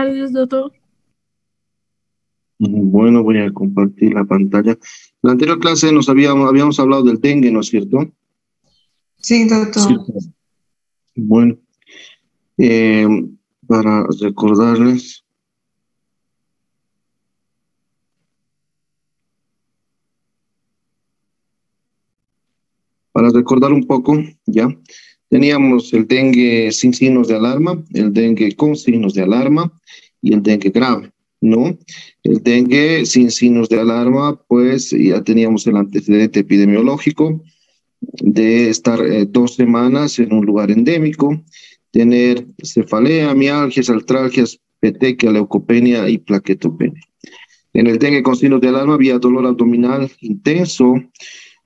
tardes, doctor. Bueno, voy a compartir la pantalla. En la anterior clase habíamos hablado del dengue, ¿no es cierto? Sí, doctor. Sí. Bueno, eh, para recordarles, un poco, ya, teníamos el dengue sin signos de alarma, el dengue con signos de alarma y el dengue grave, ¿no? El dengue sin signos de alarma, pues ya teníamos el antecedente epidemiológico de estar 2 semanas en un lugar endémico, tener cefalea, mialgias, artralgias, petequia, leucopenia y plaquetopenia. En el dengue con signos de alarma había dolor abdominal intenso,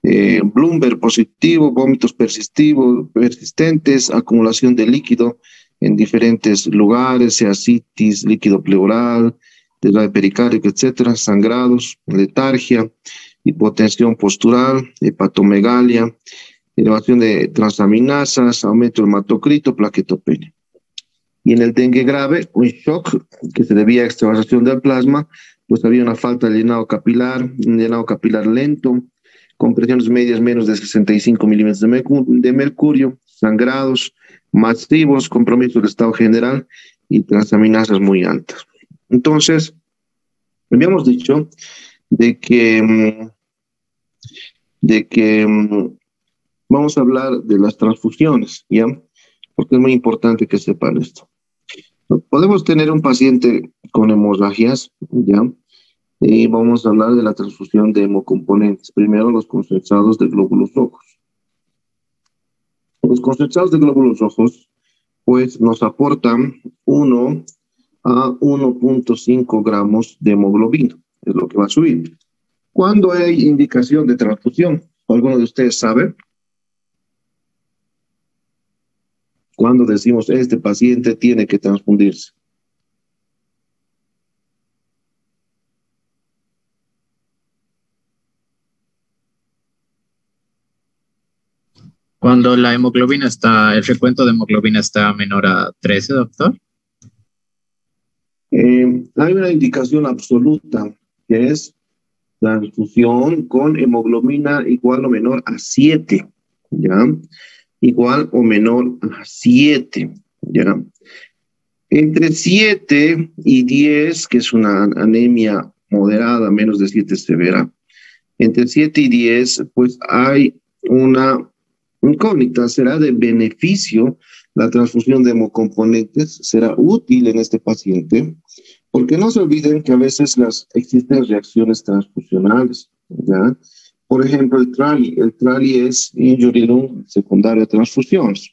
Bloomberg positivo, vómitos persistentes, acumulación de líquido en diferentes lugares, sea citis, líquido pleural, desgarre pericárdico, etcétera, sangrados, letargia, hipotensión postural, hepatomegalia, elevación de transaminasas, aumento del hematocrito, plaquetopenia. Y en el dengue grave, un shock que se debía a extravasación del plasma, pues había una falta de llenado capilar, un llenado capilar lento, con presiones medias menos de 65 milímetros de mercurio, sangrados masivos, compromiso del estado general y transaminasas muy altas. Entonces, habíamos dicho de que vamos a hablar de las transfusiones, ¿ya? Porque es muy importante que sepan esto. Podemos tener un paciente con hemorragias, ¿ya? Y vamos a hablar de la transfusión de hemocomponentes. Primero, los concentrados de glóbulos rojos. Los concentrados de glóbulos rojos, pues, nos aportan 1 a 1.5 gramos de hemoglobina, es lo que va a subir. ¿Cuándo hay indicación de transfusión? ¿Alguno de ustedes sabe? Cuando decimos, este paciente tiene que transfundirse. Cuando la hemoglobina el recuento de hemoglobina está menor a 13, doctor. Hay una indicación absoluta, que es transfusión con hemoglobina igual o menor a 7, ¿ya? Igual o menor a 7, ¿ya? Entre 7 y 10, que es una anemia moderada, menos de 7 severa, entre 7 y 10, pues hay una incógnita. ¿Será de beneficio la transfusión de hemocomponentes? ¿Será útil en este paciente? Porque no se olviden que a veces existen reacciones transfusionales, ¿ya? Por ejemplo, el TRALI es injury lung secundaria a transfusiones.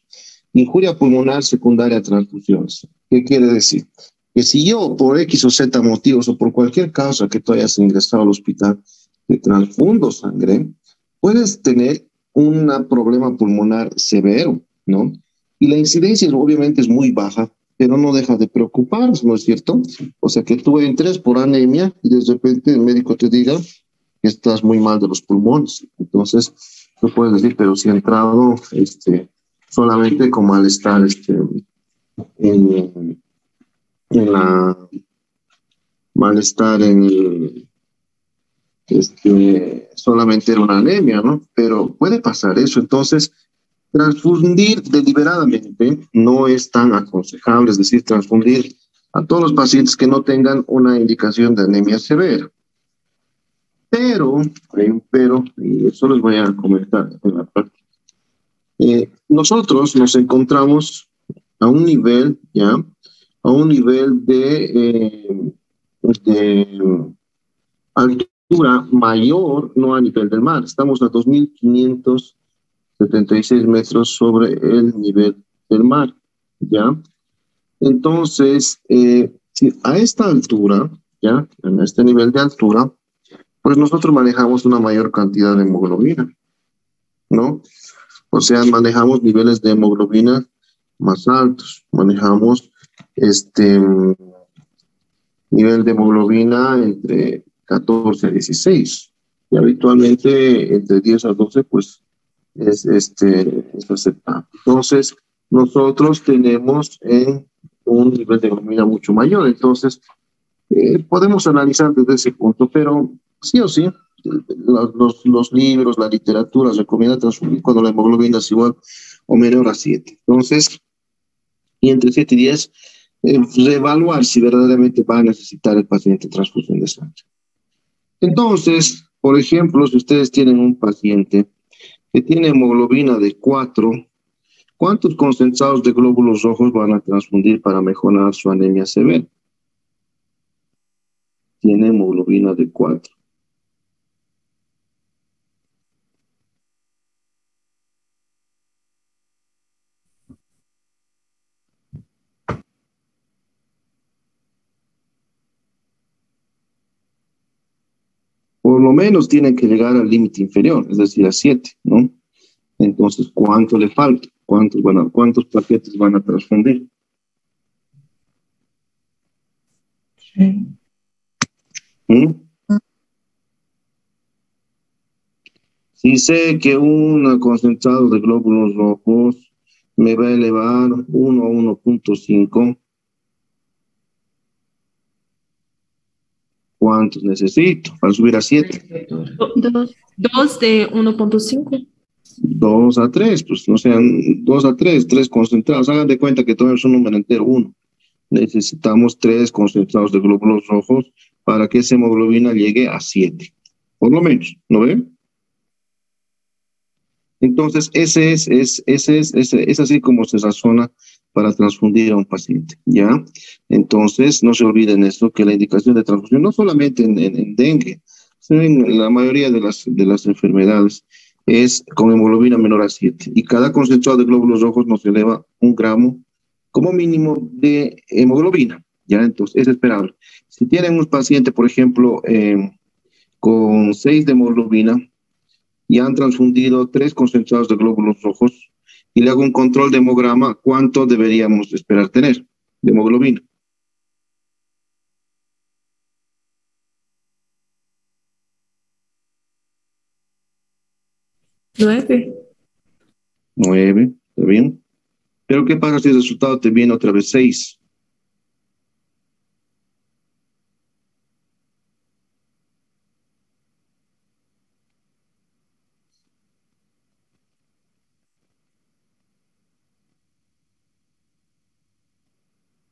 Injuria pulmonar secundaria a transfusiones. ¿Qué quiere decir? Que si yo, por X o Z motivos o por cualquier causa que tú hayas ingresado al hospital, te transfundo sangre, puedes tener un problema pulmonar severo, ¿no? Y la incidencia obviamente es muy baja, pero no deja de preocuparnos, ¿no es cierto? O sea, que tú entres por anemia y de repente el médico te diga que estás muy mal de los pulmones. Entonces, tú puedes decir, pero si he entrado solamente con malestar malestar solamente era una anemia, ¿no? Pero puede pasar eso. Entonces, transfundir deliberadamente no es tan aconsejable, es decir, transfundir a todos los pacientes que no tengan una indicación de anemia severa. Pero, hay un pero, y eso les voy a comentar en la práctica. Nosotros nos encontramos a un nivel, ¿ya? A un nivel de altura mayor, no a nivel del mar. Estamos a 2.576 metros sobre el nivel del mar, ¿ya? Entonces, si a esta altura, ¿ya? En este nivel de altura, pues nosotros manejamos una mayor cantidad de hemoglobina, ¿no? O sea, manejamos niveles de hemoglobina más altos, manejamos nivel de hemoglobina entre 14 a 16, y habitualmente entre 10 a 12, pues es aceptable. Entonces, nosotros tenemos en un nivel de hemoglobina mucho mayor. Entonces, podemos analizar desde ese punto, pero sí o sí, los libros, la literatura recomienda transfundir cuando la hemoglobina es igual o menor a 7. Entonces, y entre 7 y 10, reevaluar si verdaderamente va a necesitar el paciente transfusión de sangre. Entonces, por ejemplo, si ustedes tienen un paciente que tiene hemoglobina de 4, ¿cuántos concentrados de glóbulos rojos van a transfundir para mejorar su anemia severa? Tiene hemoglobina de 4. Por lo menos tienen que llegar al límite inferior, es decir, a 7, ¿no? Entonces, ¿cuánto le falta? ¿Cuántos paquetes van a transfundir? Sí. ¿Mm? Si sé que un concentrado de glóbulos rojos me va a elevar 1 a 1.5, ¿cuántos necesito para subir a 7? Dos de 1.5. 2 a 3, pues no sean 2 a 3, 3 concentrados. Hagan de cuenta que todo es un número entero, 1. Necesitamos 3 concentrados de glóbulos rojos para que esa hemoglobina llegue a 7, por lo menos, ¿no ven? Entonces, es así como se razona para transfundir a un paciente, ¿ya? Entonces, no se olviden esto, que la indicación de transfusión, no solamente en dengue, sino en la mayoría de las enfermedades, es con hemoglobina menor a 7. Y cada concentrado de glóbulos rojos nos eleva 1 gramo como mínimo de hemoglobina, ¿ya? Entonces, es esperable. Si tienen un paciente, por ejemplo, con 6 de hemoglobina, y han transfundido 3 concentrados de glóbulos rojos y le hago un control de hemograma, ¿cuánto deberíamos esperar tener de hemoglobina? Nueve. 9, ¿está bien? Pero ¿qué pasa si el resultado te viene otra vez 6?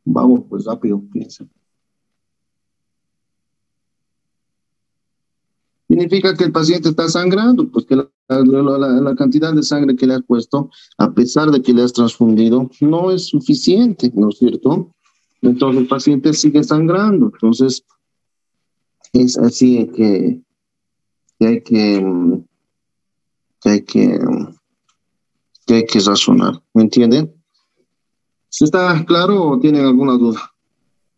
Vamos, pues rápido, piensa. Significa que el paciente está sangrando, pues que la cantidad de sangre que le has puesto, a pesar de que le has transfundido, no es suficiente, ¿no es cierto? Entonces el paciente sigue sangrando. Entonces es así que hay que, hay que, que hay que razonar, ¿me entienden? ¿Sí está claro o tienen alguna duda?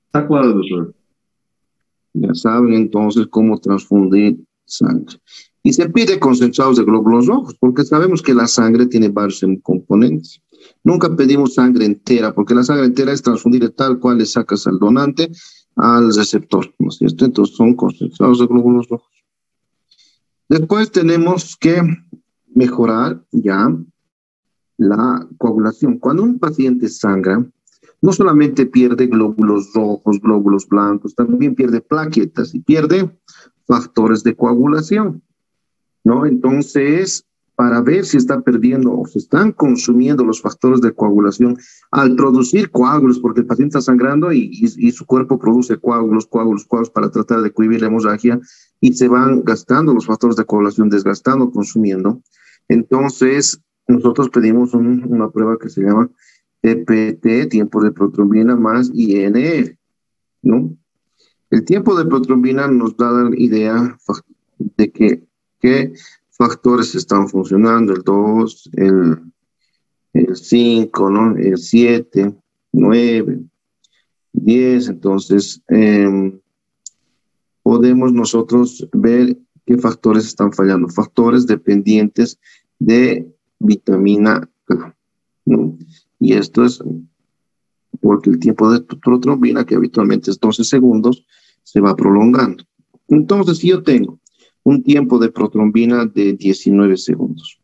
Está claro, doctor. Ya saben entonces cómo transfundir sangre. Y se pide concentrados de glóbulos rojos, porque sabemos que la sangre tiene varios componentes. Nunca pedimos sangre entera, porque la sangre entera es transfundir tal cual le sacas al donante al receptor, ¿no es cierto? Entonces son concentrados de glóbulos rojos. Después tenemos que mejorar ya la coagulación. Cuando un paciente sangra, no solamente pierde glóbulos rojos, glóbulos blancos, también pierde plaquetas y pierde factores de coagulación, ¿no? Entonces, para ver si está perdiendo o se están consumiendo los factores de coagulación al producir coágulos, porque el paciente está sangrando y su cuerpo produce coágulos para tratar de cohibir la hemorragia y se van gastando los factores de coagulación, desgastando, consumiendo. Entonces, nosotros pedimos una prueba que se llama TPT, tiempo de protrombina más INR, ¿no? El tiempo de protrombina nos da la idea de qué factores están funcionando, el 2, el 5, ¿no? El 7, 9, 10. Entonces, podemos nosotros ver qué factores están fallando, factores dependientes de vitamina K, ¿no? Y esto es porque el tiempo de protrombina, que habitualmente es 12 segundos, se va prolongando. Entonces, si yo tengo un tiempo de protrombina de 19 segundos,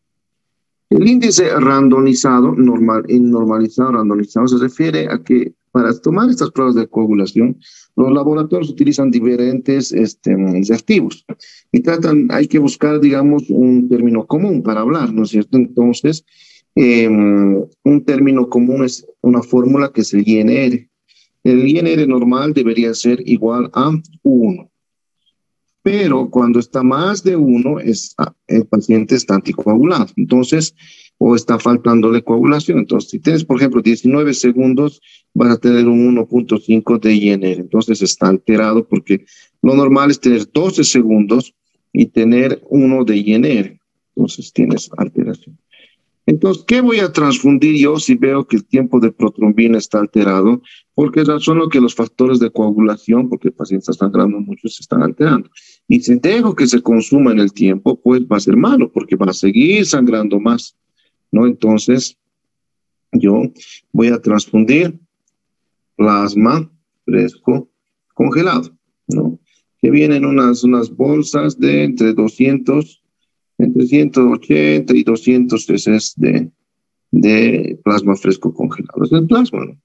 el índice randomizado, randomizado se refiere a que para tomar estas pruebas de coagulación, los laboratorios utilizan diferentes reactivos y hay que buscar, digamos, un término común para hablar, ¿no es cierto? Entonces, un término común es una fórmula que es el INR. El INR normal debería ser igual a 1. Pero cuando está más de 1, el paciente está anticoagulado. Entonces, o está faltándole coagulación. Entonces, si tienes, por ejemplo, 19 segundos, vas a tener un 1.5 de INR. Entonces, está alterado porque lo normal es tener 12 segundos y tener 1 de INR. Entonces, tienes alteración. Entonces, ¿qué voy a transfundir yo si veo que el tiempo de protrombina está alterado? Porque razono que los factores de coagulación, porque el paciente está sangrando mucho, se están alterando. Y si dejo que se consuma en el tiempo, pues va a ser malo, porque va a seguir sangrando más, ¿no? Entonces, yo voy a transfundir plasma fresco congelado, ¿no? Que vienen unas bolsas de entre 180 y 200 cc de plasma fresco congelado. Es el plasma, ¿no?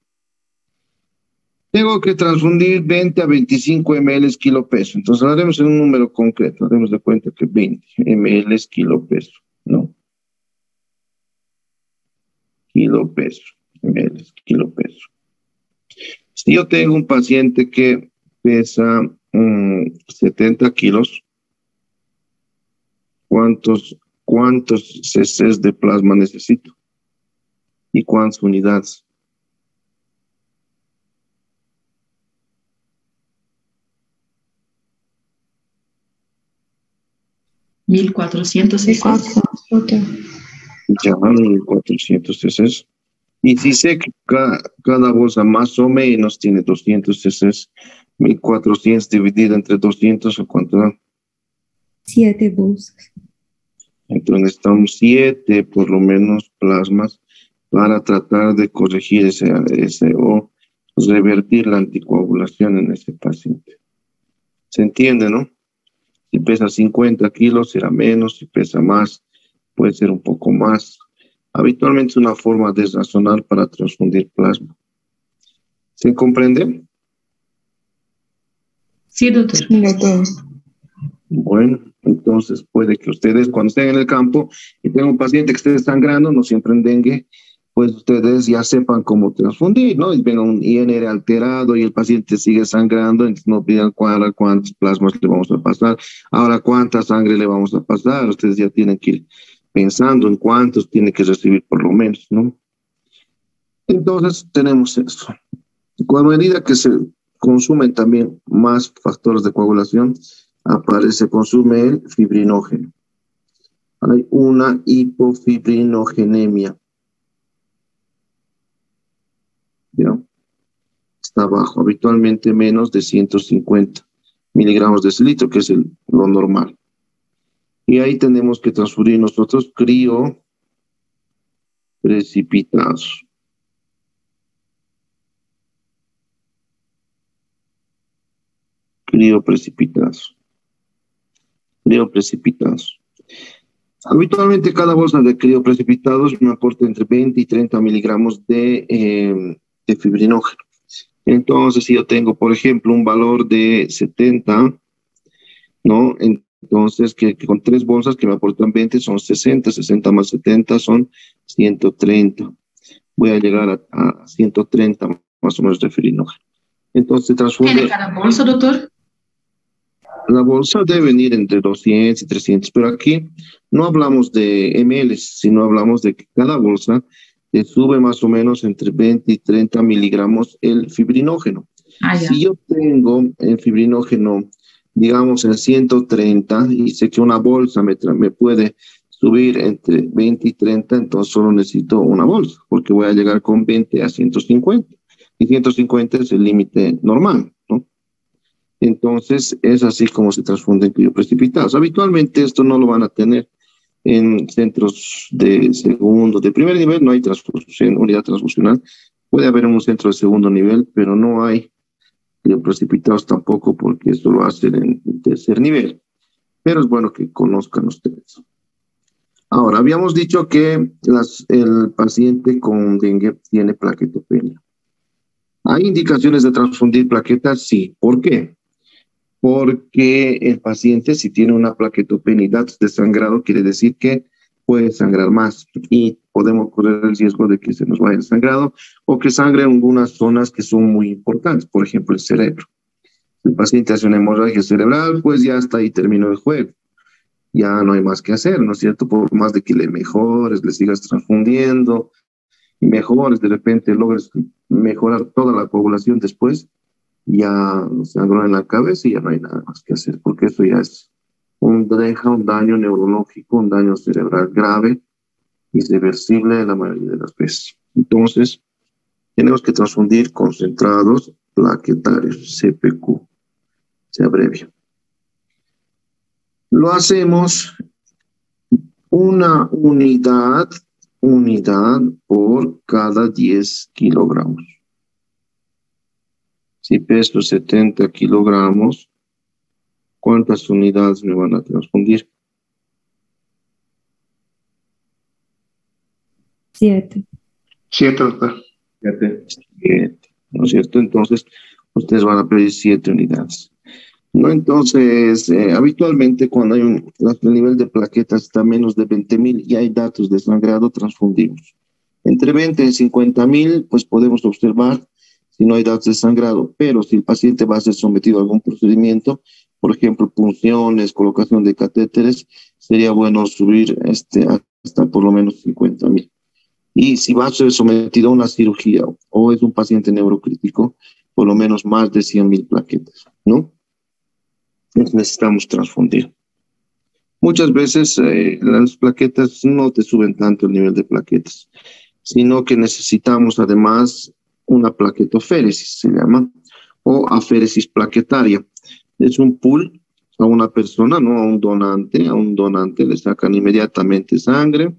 Tengo que transfundir 20 a 25 ml kilo peso. Entonces, lo haremos en un número concreto. Haremos de cuenta que 20 ml kilo peso, ¿no? Kilo peso, ml kilo peso. Si yo tengo un paciente que pesa 70 kilos, ¿cuántos cc de plasma necesito? ¿Y cuántas unidades? ¿1400 Ya, 1400 cc. Y si sé que cada bolsa más o menos tiene 200 cc, 1400 dividido entre 200, ¿o cuánto da? 7 bolsas. Entonces necesitamos 7 por lo menos plasmas para tratar de corregir ese o revertir la anticoagulación en ese paciente. ¿Se entiende, no? Si pesa 50 kilos será menos, si pesa más puede ser un poco más. Habitualmente es una forma de razonar para transfundir plasma. ¿Se comprende? Sí, doctor. Bueno, entonces puede que ustedes cuando estén en el campo y tengan un paciente que esté sangrando, no siempre en dengue, pues ustedes ya sepan cómo transfundir, ¿no? Y venga un INR alterado y el paciente sigue sangrando, entonces no pidan cuántos plasmas le vamos a pasar, ahora cuánta sangre le vamos a pasar, ustedes ya tienen que ir pensando en cuántos tiene que recibir por lo menos, ¿no? Entonces tenemos eso. Con medida que se consumen también más factores de coagulación, consume el fibrinógeno. Hay una hipofibrinogenemia. ¿Ya? Está bajo, habitualmente menos de 150 miligramos de decilitro, que es lo normal. Y ahí tenemos que transferir nosotros crioprecipitados. Crioprecipitados. Habitualmente cada bolsa de crioprecipitados me aporta entre 20 y 30 miligramos de fibrinógeno. Entonces, si yo tengo, por ejemplo, un valor de 70, ¿no? Entonces, que con 3 bolsas que me aportan 20 son 60, 60 más 70 son 130. Voy a llegar a 130 más o menos de fibrinógeno. Entonces, transfunde. ¿Tiene cada bolsa, doctor? La bolsa debe venir entre 200 y 300, pero aquí no hablamos de ml, sino hablamos de que cada bolsa te sube más o menos entre 20 y 30 miligramos el fibrinógeno. Si yo tengo el fibrinógeno, digamos, en 130 y sé que una bolsa me puede subir entre 20 y 30, entonces solo necesito una bolsa, porque voy a llegar con 20 a 150. Y 150 es el límite normal, ¿no? Entonces, es así como se transfunden crioprecipitados. Habitualmente esto no lo van a tener en centros de segundo, de primer nivel, no hay unidad transfusional. Puede haber en un centro de segundo nivel, pero no hay crioprecipitados tampoco, porque esto lo hacen en tercer nivel. Pero es bueno que conozcan ustedes. Ahora, habíamos dicho que el paciente con dengue tiene plaquetopenia. ¿Hay indicaciones de transfundir plaquetas? Sí. ¿Por qué? Porque el paciente, si tiene una plaquetopenia y datos de sangrado, quiere decir que puede sangrar más y podemos correr el riesgo de que se nos vaya el sangrado o que sangre en algunas zonas que son muy importantes, por ejemplo, el cerebro. Si el paciente hace una hemorragia cerebral, pues ya está ahí, terminó el juego. Ya no hay más que hacer, ¿no es cierto? Por más de que le mejores, le sigas transfundiendo y mejores, de repente logres mejorar toda la coagulación después, ya sangró en la cabeza y ya no hay nada más que hacer, porque eso ya es deja un daño neurológico, un daño cerebral grave, irreversible la mayoría de las veces. Entonces, tenemos que transfundir concentrados plaquetarios, CPQ, se abrevia. Lo hacemos una unidad por cada 10 kilogramos. Si peso 70 kilogramos, ¿cuántas unidades me van a transfundir? 7. 7, doctor. 7. 7, ¿no es cierto? Entonces, ustedes van a pedir 7 unidades. ¿No? Entonces, habitualmente cuando hay el nivel de plaquetas está menos de 20,000 y hay datos de sangrado, transfundimos. Entre 20 y 50,000, pues podemos observar si no hay datos de sangrado, pero si el paciente va a ser sometido a algún procedimiento, por ejemplo, punciones, colocación de catéteres, sería bueno subir hasta por lo menos 50,000. Y si va a ser sometido a una cirugía o es un paciente neurocrítico, por lo menos más de 100,000 plaquetas, ¿no? Entonces necesitamos transfundir. Muchas veces las plaquetas no te suben tanto el nivel de plaquetas, sino que necesitamos además una plaquetoféresis, se llama, o aféresis plaquetaria. Es un pool a una persona, no a un donante le sacan inmediatamente sangre,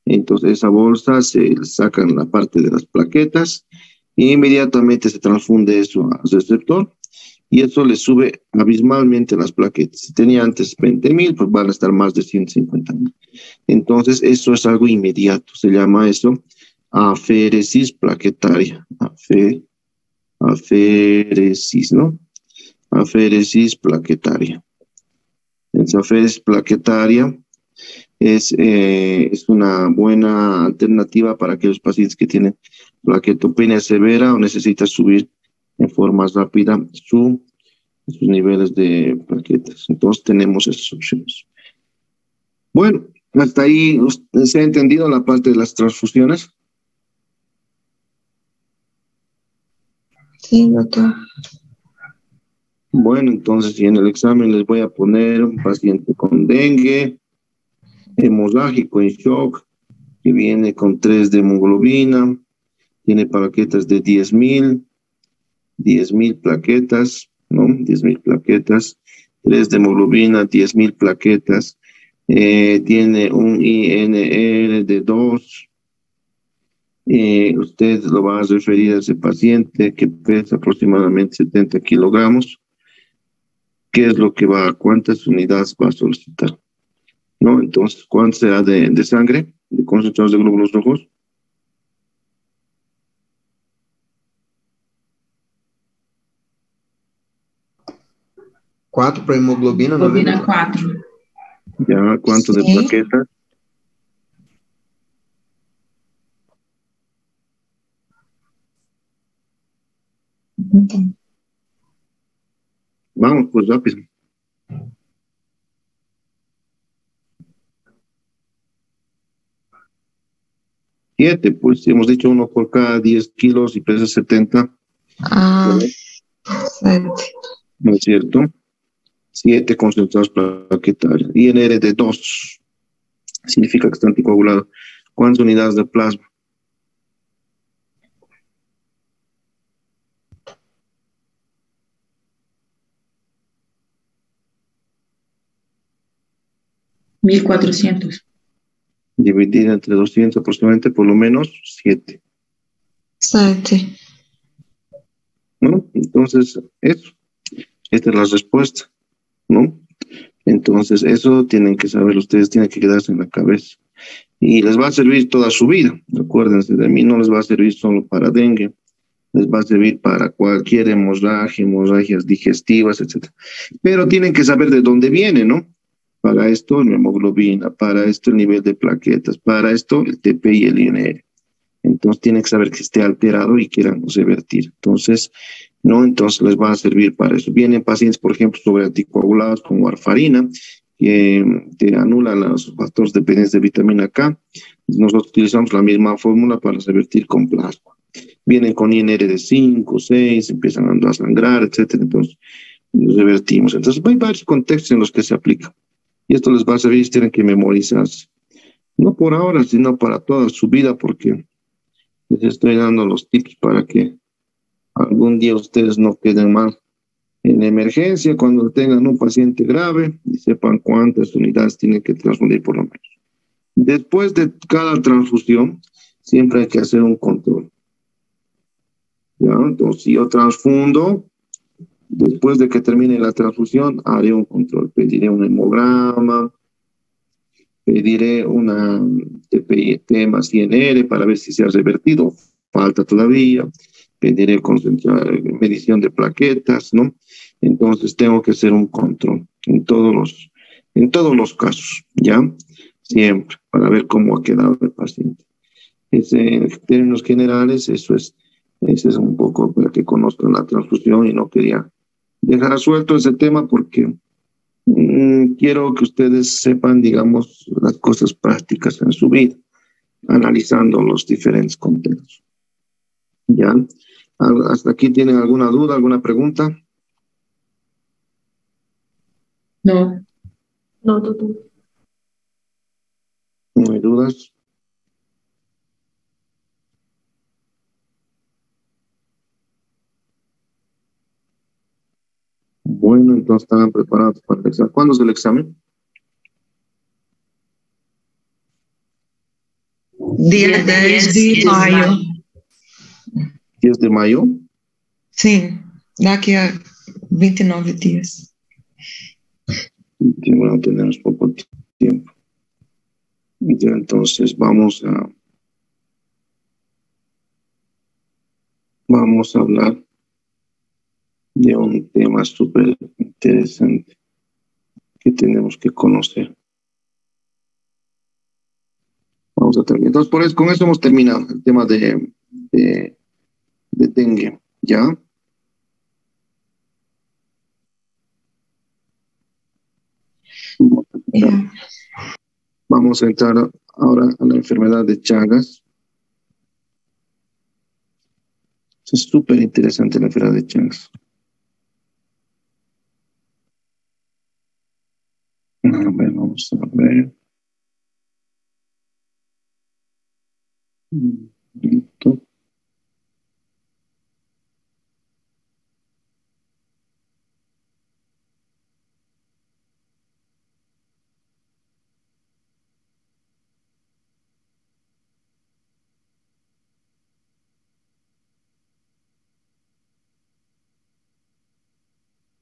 entonces esa bolsa se le sacan la parte de las plaquetas e inmediatamente se transfunde eso al receptor y eso le sube abismalmente las plaquetas. Si tenía antes 20,000, pues van a estar más de 150,000. Entonces eso es algo inmediato, se llama eso aféresis plaquetaria, aféresis, ¿no? Aféresis plaquetaria. Esa aféresis plaquetaria es una buena alternativa para aquellos pacientes que tienen plaquetopenia severa o necesitan subir en forma rápida sus niveles de plaquetas. Entonces tenemos esas opciones. Bueno, hasta ahí se ha entendido la parte de las transfusiones. Sí, doctor. Bueno, entonces en el examen les voy a poner un paciente con dengue, hemorrágico en shock, que viene con 3 de hemoglobina, tiene plaquetas de 10,000 plaquetas, ¿no? 10,000 plaquetas, 3 de hemoglobina, 10,000 plaquetas, tiene un INR de 2. Usted lo va a referir a ese paciente que pesa aproximadamente 70 kilogramos. ¿Qué es lo que cuántas unidades va a solicitar? ¿No? Entonces, ¿cuánto será de sangre, de concentrados de glóbulos rojos? Cuatro para hemoglobina, ¿no? Hemoglobina 4. Ya, ¿cuánto de plaquetas? Vamos, pues rápido. 7, pues hemos dicho 1 por cada 10 kilos y pesa 70. Ah, 7. ¿No es cierto? 7 concentrados plaquetarios. INR de 2. Significa que está anticoagulado. ¿Cuántas unidades de plasma? $1,400. Dividida entre 200 aproximadamente, por lo menos 7. 7. ¿No? Entonces, eso. Esta es la respuesta, ¿no? Entonces, eso tienen que saber ustedes, tienen que quedarse en la cabeza. Y les va a servir toda su vida. Acuérdense, de mí no les va a servir solo para dengue. les va a servir para cualquier hemorragia, hemorragias digestivas, etc. Pero tienen que saber de dónde viene, ¿no? Para esto la hemoglobina, para esto el nivel de plaquetas, para esto el TP y el INR. Entonces tienen que saber que esté alterado y quieran revertir. Entonces, ¿no? Entonces les va a servir para eso. Vienen pacientes, por ejemplo, sobre anticoagulados con warfarina, que anulan los factores dependientes de vitamina K. Nosotros utilizamos la misma fórmula para revertir con plasma. Vienen con INR de 5, 6, empiezan a sangrar, etcétera. Entonces, revertimos. Entonces, hay varios contextos en los que se aplica. Y esto les va a servir, tienen que memorizarse. No por ahora, sino para toda su vida, porque les estoy dando los tips para que algún día ustedes no queden mal en emergencia cuando tengan un paciente grave y sepan cuántas unidades tienen que transfundir por lo menos. Después de cada transfusión, siempre hay que hacer un control. ¿Ya? Entonces, si yo transfundo, después de que termine la transfusión, haré un control. Pediré un hemograma, pediré una TPIT más INR para ver si se ha revertido. Falta todavía. Pediré medición de plaquetas, ¿no? Entonces tengo que hacer un control en todos los casos, ¿ya? Siempre, para ver cómo ha quedado el paciente. En términos generales, ese es un poco para que conozcan la transfusión y no quería dejar suelto ese tema porque quiero que ustedes sepan, digamos, las cosas prácticas en su vida, analizando los diferentes contextos. ¿Ya? ¿Hasta aquí tienen alguna duda, alguna pregunta? No. No, doctor. ¿No hay dudas? Bueno, entonces están preparados para el examen. ¿Cuándo es el examen? Día 10 de mayo. 10 de mayo. Sí, daqui a 29 días. Y bueno, tenemos poco tiempo. Ya, entonces vamos a hablar de un tema súper interesante que tenemos que conocer. Vamos a terminar. Entonces, con eso hemos terminado el tema de dengue, ¿ya? Yeah. Vamos a entrar ahora a la enfermedad de Chagas. Es súper interesante la enfermedad de Chagas. A ver, vamos a ver. Listo.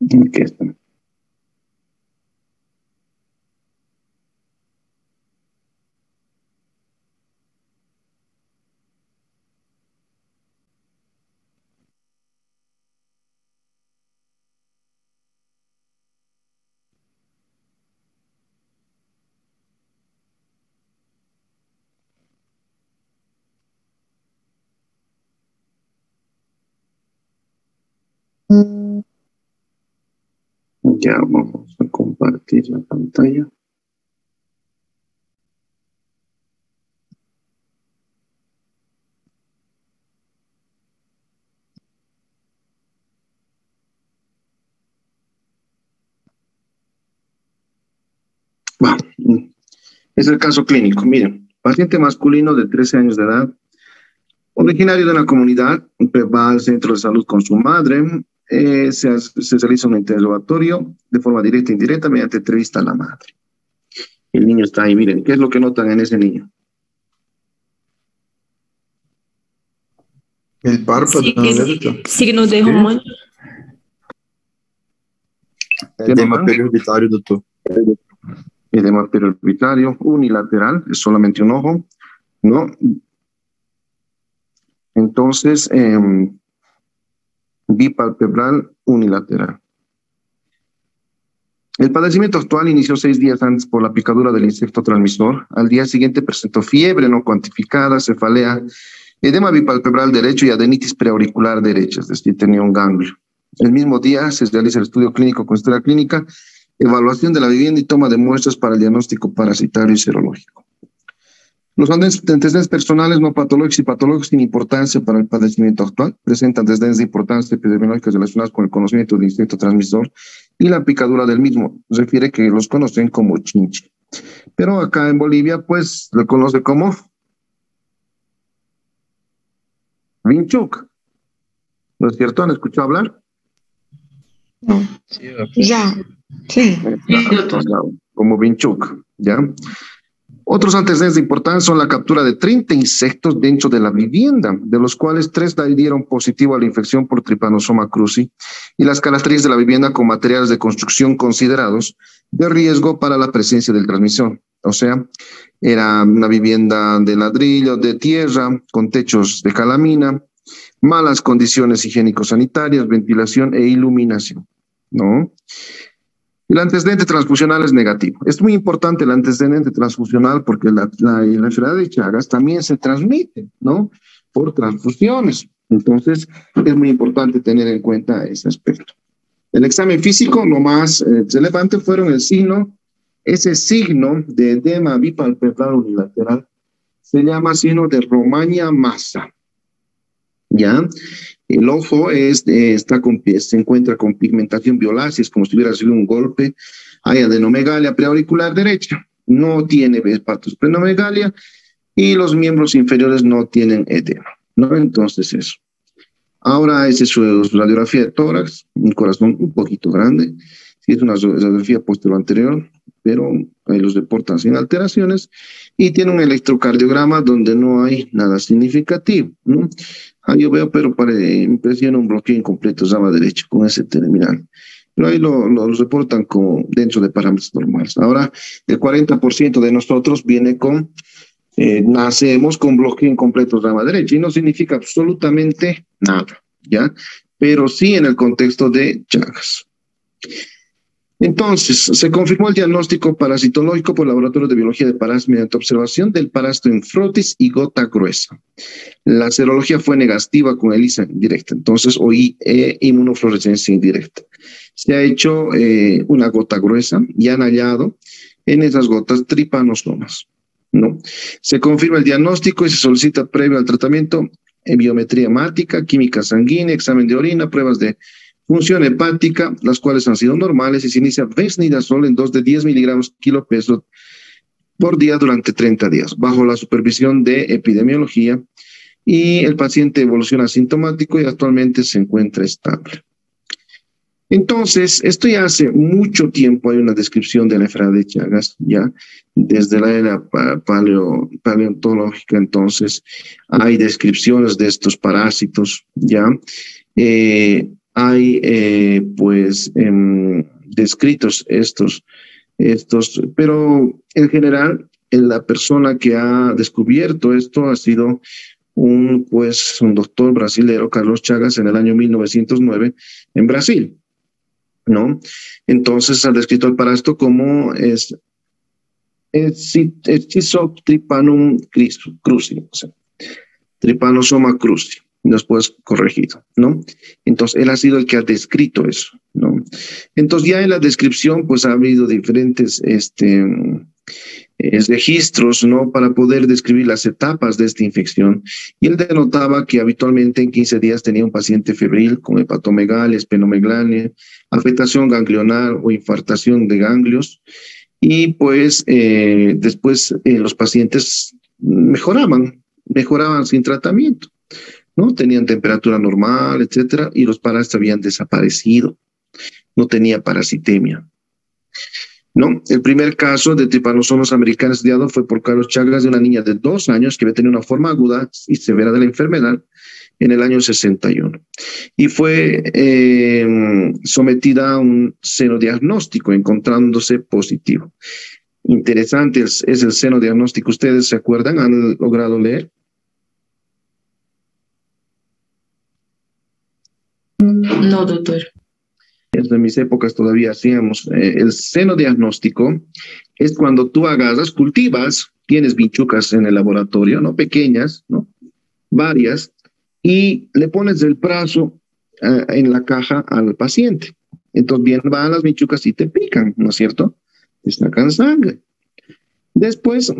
Aquí está. Ya vamos a compartir la pantalla. Bueno, es el caso clínico. Miren, paciente masculino de 13 años de edad, originario de la comunidad, va al centro de salud con su madre, se realiza un interrogatorio de forma directa e indirecta mediante entrevista a la madre. El niño está ahí, miren, ¿qué es lo que notan en ese niño? El párpado, Signo de Roman. Edema periorbitário, doutor. Edema periorbitário unilateral, es solamente un ojo, ¿no? Entonces, bipalpebral unilateral. El padecimiento actual inició 6 días antes por la picadura del insecto transmisor. Al día siguiente presentó fiebre no cuantificada, cefalea, edema bipalpebral derecho y adenitis preauricular derecha, es decir, tenía un ganglio. El mismo día se realiza el estudio clínico con historia clínica, evaluación de la vivienda y toma de muestras para el diagnóstico parasitario y serológico. Los antecedentes personales no patológicos y patológicos sin importancia para el padecimiento actual presentan antecedentes de importancia epidemiológica relacionados con el conocimiento del insecto transmisor y la picadura del mismo. Refiere que los conocen como chinche. Pero acá en Bolivia, pues, lo conoce como vinchuc. ¿No es cierto? ¿Han escuchado hablar? No. Sí, doctor. Ya. Sí. Como vinchuc, ¿ya? Otros antecedentes de importancia son la captura de 30 insectos dentro de la vivienda, de los cuales 3 dieron positivo a la infección por Trypanosoma cruzi, y las características de la vivienda con materiales de construcción considerados de riesgo para la presencia del transmisor. O sea, era una vivienda de ladrillo, de tierra, con techos de calamina, malas condiciones higiénico-sanitarias, ventilación e iluminación, ¿no? El antecedente transfusional es negativo. Es muy importante el antecedente transfusional porque la enfermedad de Chagas también se transmite, ¿no? Por transfusiones. Entonces, es muy importante tener en cuenta ese aspecto. El examen físico, lo más relevante fueron ese signo de edema bipalpebral unilateral, se llama signo de Romaña Massa, ¿ya? El ojo se encuentra con pigmentación violácea, es como si hubiera sido un golpe. Hay adenomegalia preauricular derecha, no tiene hepatosplenomegalia y los miembros inferiores no tienen edema, ¿no? Entonces eso. Ahora esa es su radiografía de tórax, un corazón un poquito grande, sí es una radiografía posterior-anterior, pero ahí los reportan sin alteraciones, y tiene un electrocardiograma donde no hay nada significativo, ¿no? Yo veo, pero impresiona un bloqueo incompleto rama derecha con ese terminal. Pero ahí lo reportan como dentro de parámetros normales. Ahora, el 40% de nosotros viene nacemos con bloqueo incompleto rama derecha, y no significa absolutamente nada, ¿ya? Pero sí en el contexto de Chagas. Entonces, se confirmó el diagnóstico parasitológico por laboratorio de biología de parásitos mediante observación del parásito en frotis y gota gruesa. La serología fue negativa con ELISA indirecta, entonces, o inmunofluorescencia indirecta. Se ha hecho una gota gruesa y han hallado en esas gotas tripanosomas, ¿no? Se confirma el diagnóstico y se solicita previo al tratamiento biometría hemática, química sanguínea, examen de orina, pruebas de función hepática, las cuales han sido normales, y se inicia Vexnidazol en 2 de 10 miligramos kilopeso por día durante 30 días, bajo la supervisión de epidemiología, y el paciente evoluciona asintomático y actualmente se encuentra estable. Entonces, esto ya hace mucho tiempo hay una descripción de la enfermedad de Chagas, ya desde la era paleontológica, entonces hay descripciones de estos parásitos, ya. Hay descritos estos, pero en general la persona que ha descubierto esto ha sido un doctor brasilero, Carlos Chagas, en el año 1909 en Brasil, ¿no? Entonces ha descrito el parásito como Schizotrypanum cruzi, o sea, Trypanosoma cruzi. Después corregido, ¿no? Entonces, él ha sido el que ha descrito eso, ¿no? Entonces, ya en la descripción, pues ha habido diferentes registros, ¿no? Para poder describir las etapas de esta infección. Y él denotaba que habitualmente en 15 días tenía un paciente febril con hepatomegalia, esplenomegalia, afectación ganglionar o infartación de ganglios. Y pues después los pacientes mejoraban sin tratamiento, ¿no? Tenían temperatura normal, etcétera, y los parásitos habían desaparecido. No tenía parasitemia, ¿no? El primer caso de Trypanosomas americanos estudiado fue por Carlos Chagas, de una niña de 2 años que había tenido una forma aguda y severa de la enfermedad en el año 61. Y fue sometida a un senodiagnóstico, encontrándose positivo. Interesante es el senodiagnóstico. ¿Ustedes se acuerdan? ¿Han logrado leer? No, doctor. Desde mis épocas todavía hacíamos el seno diagnóstico. Es cuando tú agarras, cultivas, tienes vinchucas en el laboratorio, ¿no? Pequeñas, ¿no? Varias, y le pones el brazo en la caja al paciente. Entonces bien van las vinchucas y te pican, ¿no es cierto? Te sacan sangre. Después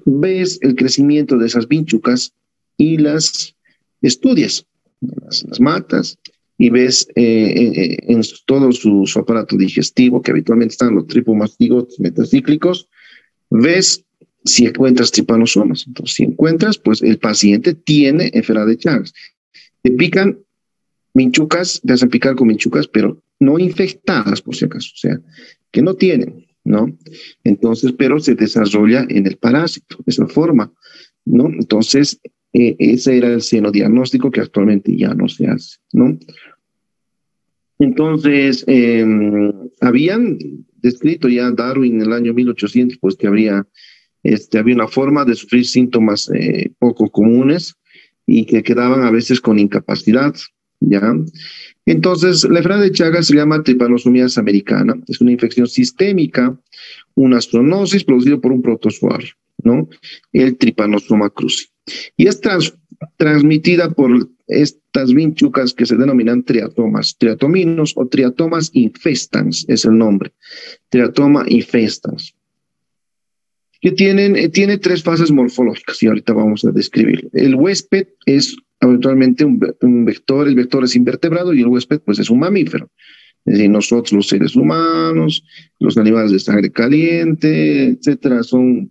ves el crecimiento de esas vinchucas y las estudias, las matas, y ves en todo su aparato digestivo, que habitualmente están los tripomastigotos metacíclicos, ves si encuentras tripanosomas. Entonces, si encuentras, pues el paciente tiene enfermedad de Chagas. Te pican vinchucas, te hacen picar con vinchucas, pero no infectadas, por si acaso, o sea, que no tienen, ¿no? Entonces, pero se desarrolla en el parásito, de esa forma, ¿no? Entonces, ese era el seno diagnóstico que actualmente ya no se hace, ¿no? Entonces, habían descrito ya Darwin en el año 1800, pues que había una forma de sufrir síntomas poco comunes y que quedaban a veces con incapacidad, ¿ya? Entonces, la enfermedad de Chagas se llama tripanosomiasis americana, es una infección sistémica, una zoonosis producida por un protozoario, ¿no? El Trypanosoma cruzi. Y es transmitida por estas vinchucas que se denominan triatomas, triatominos o triatomas infestans, es el nombre, triatoma infestans, que tiene tres fases morfológicas y ahorita vamos a describirlo. El huésped es habitualmente un vector, el vector es invertebrado y el huésped pues es un mamífero. Es decir, nosotros los seres humanos, los animales de sangre caliente, etcétera, son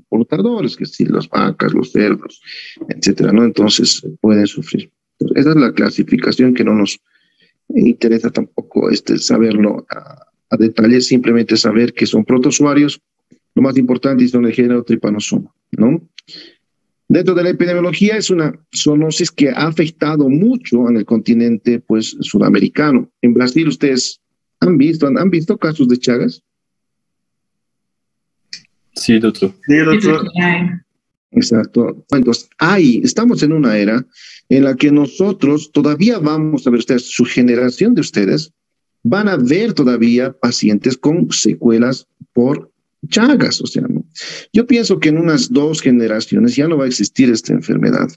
portadores, que sí, las vacas, los cerdos, etcétera, ¿no? Entonces pueden sufrir. Entonces, esa es la clasificación que no nos interesa tampoco saberlo a detalle, simplemente saber que son protozoarios, lo más importante, y son el género Trypanosoma, ¿no? Dentro de la epidemiología es una zoonosis que ha afectado mucho en el continente, pues, sudamericano. En Brasil, ¿ustedes han visto casos de Chagas? Sí, doctor. Sí, doctor. Exacto. Entonces, estamos en una era en la que nosotros todavía vamos a ver, ustedes, su generación de ustedes, van a ver todavía pacientes con secuelas por Chagas, o sea, ¿no? Yo pienso que en unas 2 generaciones ya no va a existir esta enfermedad,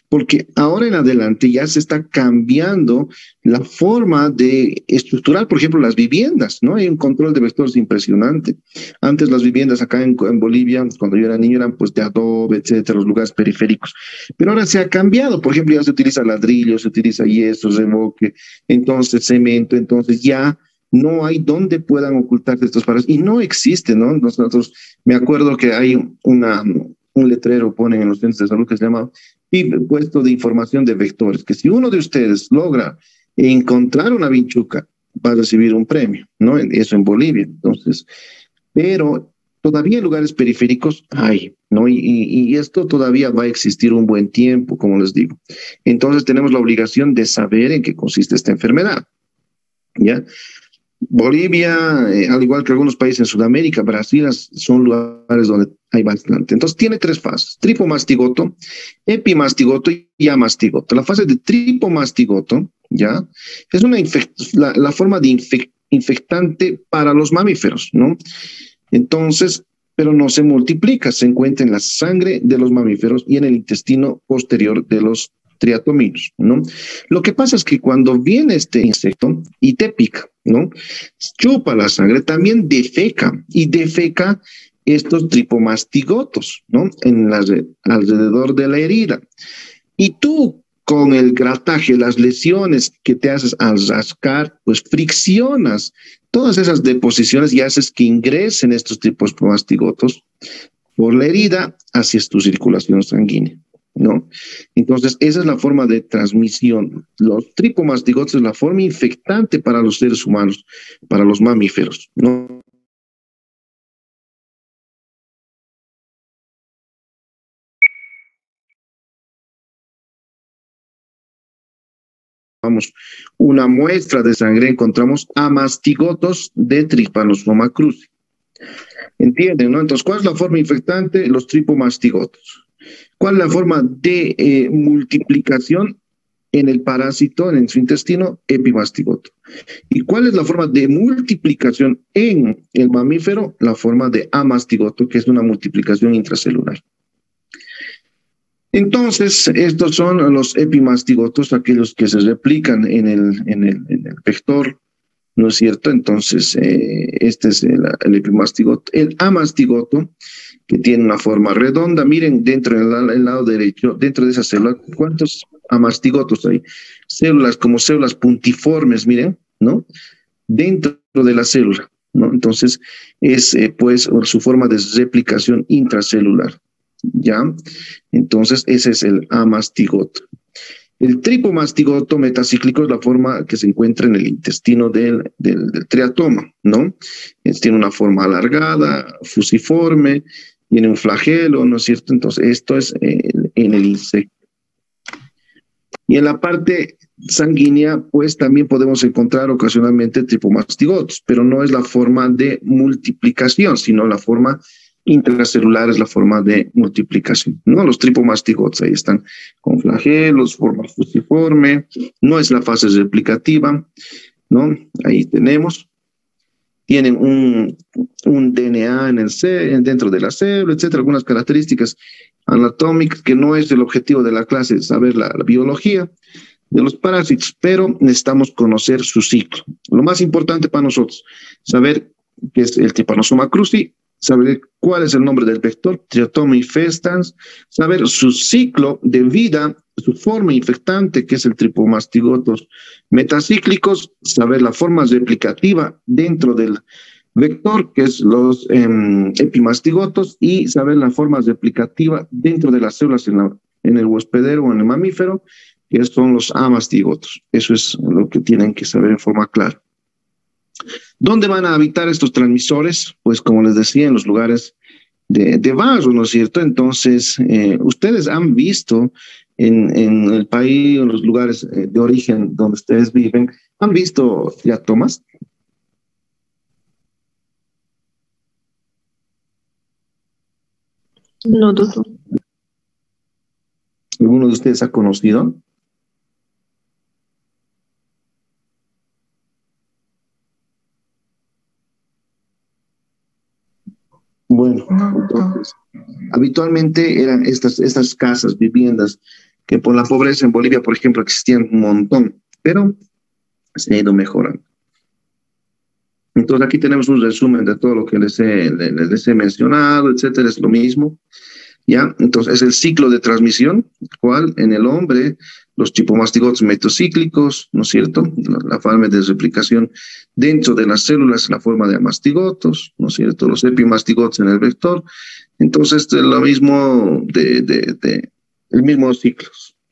porque ahora en adelante ya se está cambiando la forma de estructurar, por ejemplo, las viviendas, ¿no? Hay un control de vectores impresionante. Antes las viviendas acá en Bolivia, cuando yo era niño, eran pues de adobe, etcétera, los lugares periféricos. Pero ahora se ha cambiado, por ejemplo, ya se utiliza ladrillo, se utiliza yeso, revoque, entonces cemento, entonces ya no hay donde puedan ocultarse estos paros y no existe, ¿no? Nosotros, me acuerdo que hay un letrero, ponen en los centros de salud que se llama PIB, puesto de información de vectores, que si uno de ustedes logra encontrar una vinchuca, va a recibir un premio, ¿no? Eso en Bolivia, entonces, pero todavía en lugares periféricos hay, ¿no? Y esto todavía va a existir un buen tiempo, como les digo. Entonces tenemos la obligación de saber en qué consiste esta enfermedad, ¿ya? Bolivia, al igual que algunos países en Sudamérica, Brasil, son lugares donde hay bastante. Entonces tiene 3 fases: tripomastigoto, epimastigoto y amastigoto. La fase de tripomastigoto, ¿ya? Es la forma de infectante para los mamíferos, ¿no? Entonces, pero no se multiplica, se encuentra en la sangre de los mamíferos y en el intestino posterior de los triatominos, ¿no? Lo que pasa es que cuando viene este insecto y te pica, ¿no? Chupa la sangre, también defeca, y defeca estos tripomastigotos, ¿no? Alrededor de la herida. Y tú, con el grataje, las lesiones que te haces al rascar, pues friccionas todas esas deposiciones y haces que ingresen estos tripomastigotos por la herida hacia tu circulación sanguínea, ¿no? Entonces, esa es la forma de transmisión. Los tripomastigotos es la forma infectante para los seres humanos, para los mamíferos, ¿no? Vamos, una muestra de sangre, encontramos amastigotos de Trypanosoma cruzi. ¿Entienden, no? Entonces, ¿cuál es la forma infectante? Los tripomastigotos. ¿Cuál es la forma de multiplicación? en el parásito, en su intestino, epimastigoto. ¿Y cuál es la forma de multiplicación en el mamífero? La forma de amastigoto, que es una multiplicación intracelular. Entonces, estos son los epimastigotos, aquellos que se replican en el vector, ¿no es cierto? Entonces, este es el epimastigoto. El amastigoto, que tiene una forma redonda, miren, dentro del lado derecho, dentro de esa célula, ¿cuántos amastigotos hay? Células como células puntiformes, miren, ¿no? Dentro de la célula, ¿no? Entonces, es pues su forma de replicación intracelular, ¿ya? Entonces, ese es el amastigoto. El tripomastigoto metacíclico es la forma que se encuentra en el intestino del triatoma, ¿no? Tiene una forma alargada, fusiforme, tiene un flagelo, ¿no es cierto? Entonces, esto es en el insecto. Y en la parte sanguínea, pues también podemos encontrar ocasionalmente tripomastigotos, pero no es la forma de multiplicación, sino la forma intracelular es la forma de multiplicación, ¿no? Los tripomastigotos ahí están con flagelos, forma fusiforme, no es la fase replicativa, ¿no? Ahí tenemos. Tienen un DNA dentro de la célula, etcétera, algunas características anatómicas que no es el objetivo de la clase, saber la biología de los parásitos, pero necesitamos conocer su ciclo. Lo más importante para nosotros, saber qué es el Trypanosoma cruzi, saber cuál es el nombre del vector, Triatoma infestans, saber su ciclo de vida, su forma infectante, que es el tripomastigotos metacíclicos, saber la forma replicativa dentro del vector, que es los epimastigotos, y saber la forma replicativa dentro de las células en el hospedero o en el mamífero, que son los amastigotos. Eso es lo que tienen que saber en forma clara. ¿Dónde van a habitar estos transmisores? Pues como les decía, en los lugares de barro, ¿no es cierto? Entonces, ustedes han visto en el país, en los lugares de origen donde ustedes viven, ¿han visto triatomas? No, doctor. ¿Alguno de ustedes ha conocido? Bueno, entonces, habitualmente eran estas casas, viviendas, que por la pobreza en Bolivia, por ejemplo, existían un montón, pero se ha ido mejorando. Entonces, aquí tenemos un resumen de todo lo que les he mencionado, etcétera, es lo mismo. ¿Ya? Entonces, es el ciclo de transmisión, cual en el hombre, los tripomastigotos metacíclicos, ¿no es cierto? La forma de replicación dentro de las células, la forma de amastigotos, ¿no es cierto? Los epimastigotos en el vector. Entonces, es lo mismo el mismo ciclo,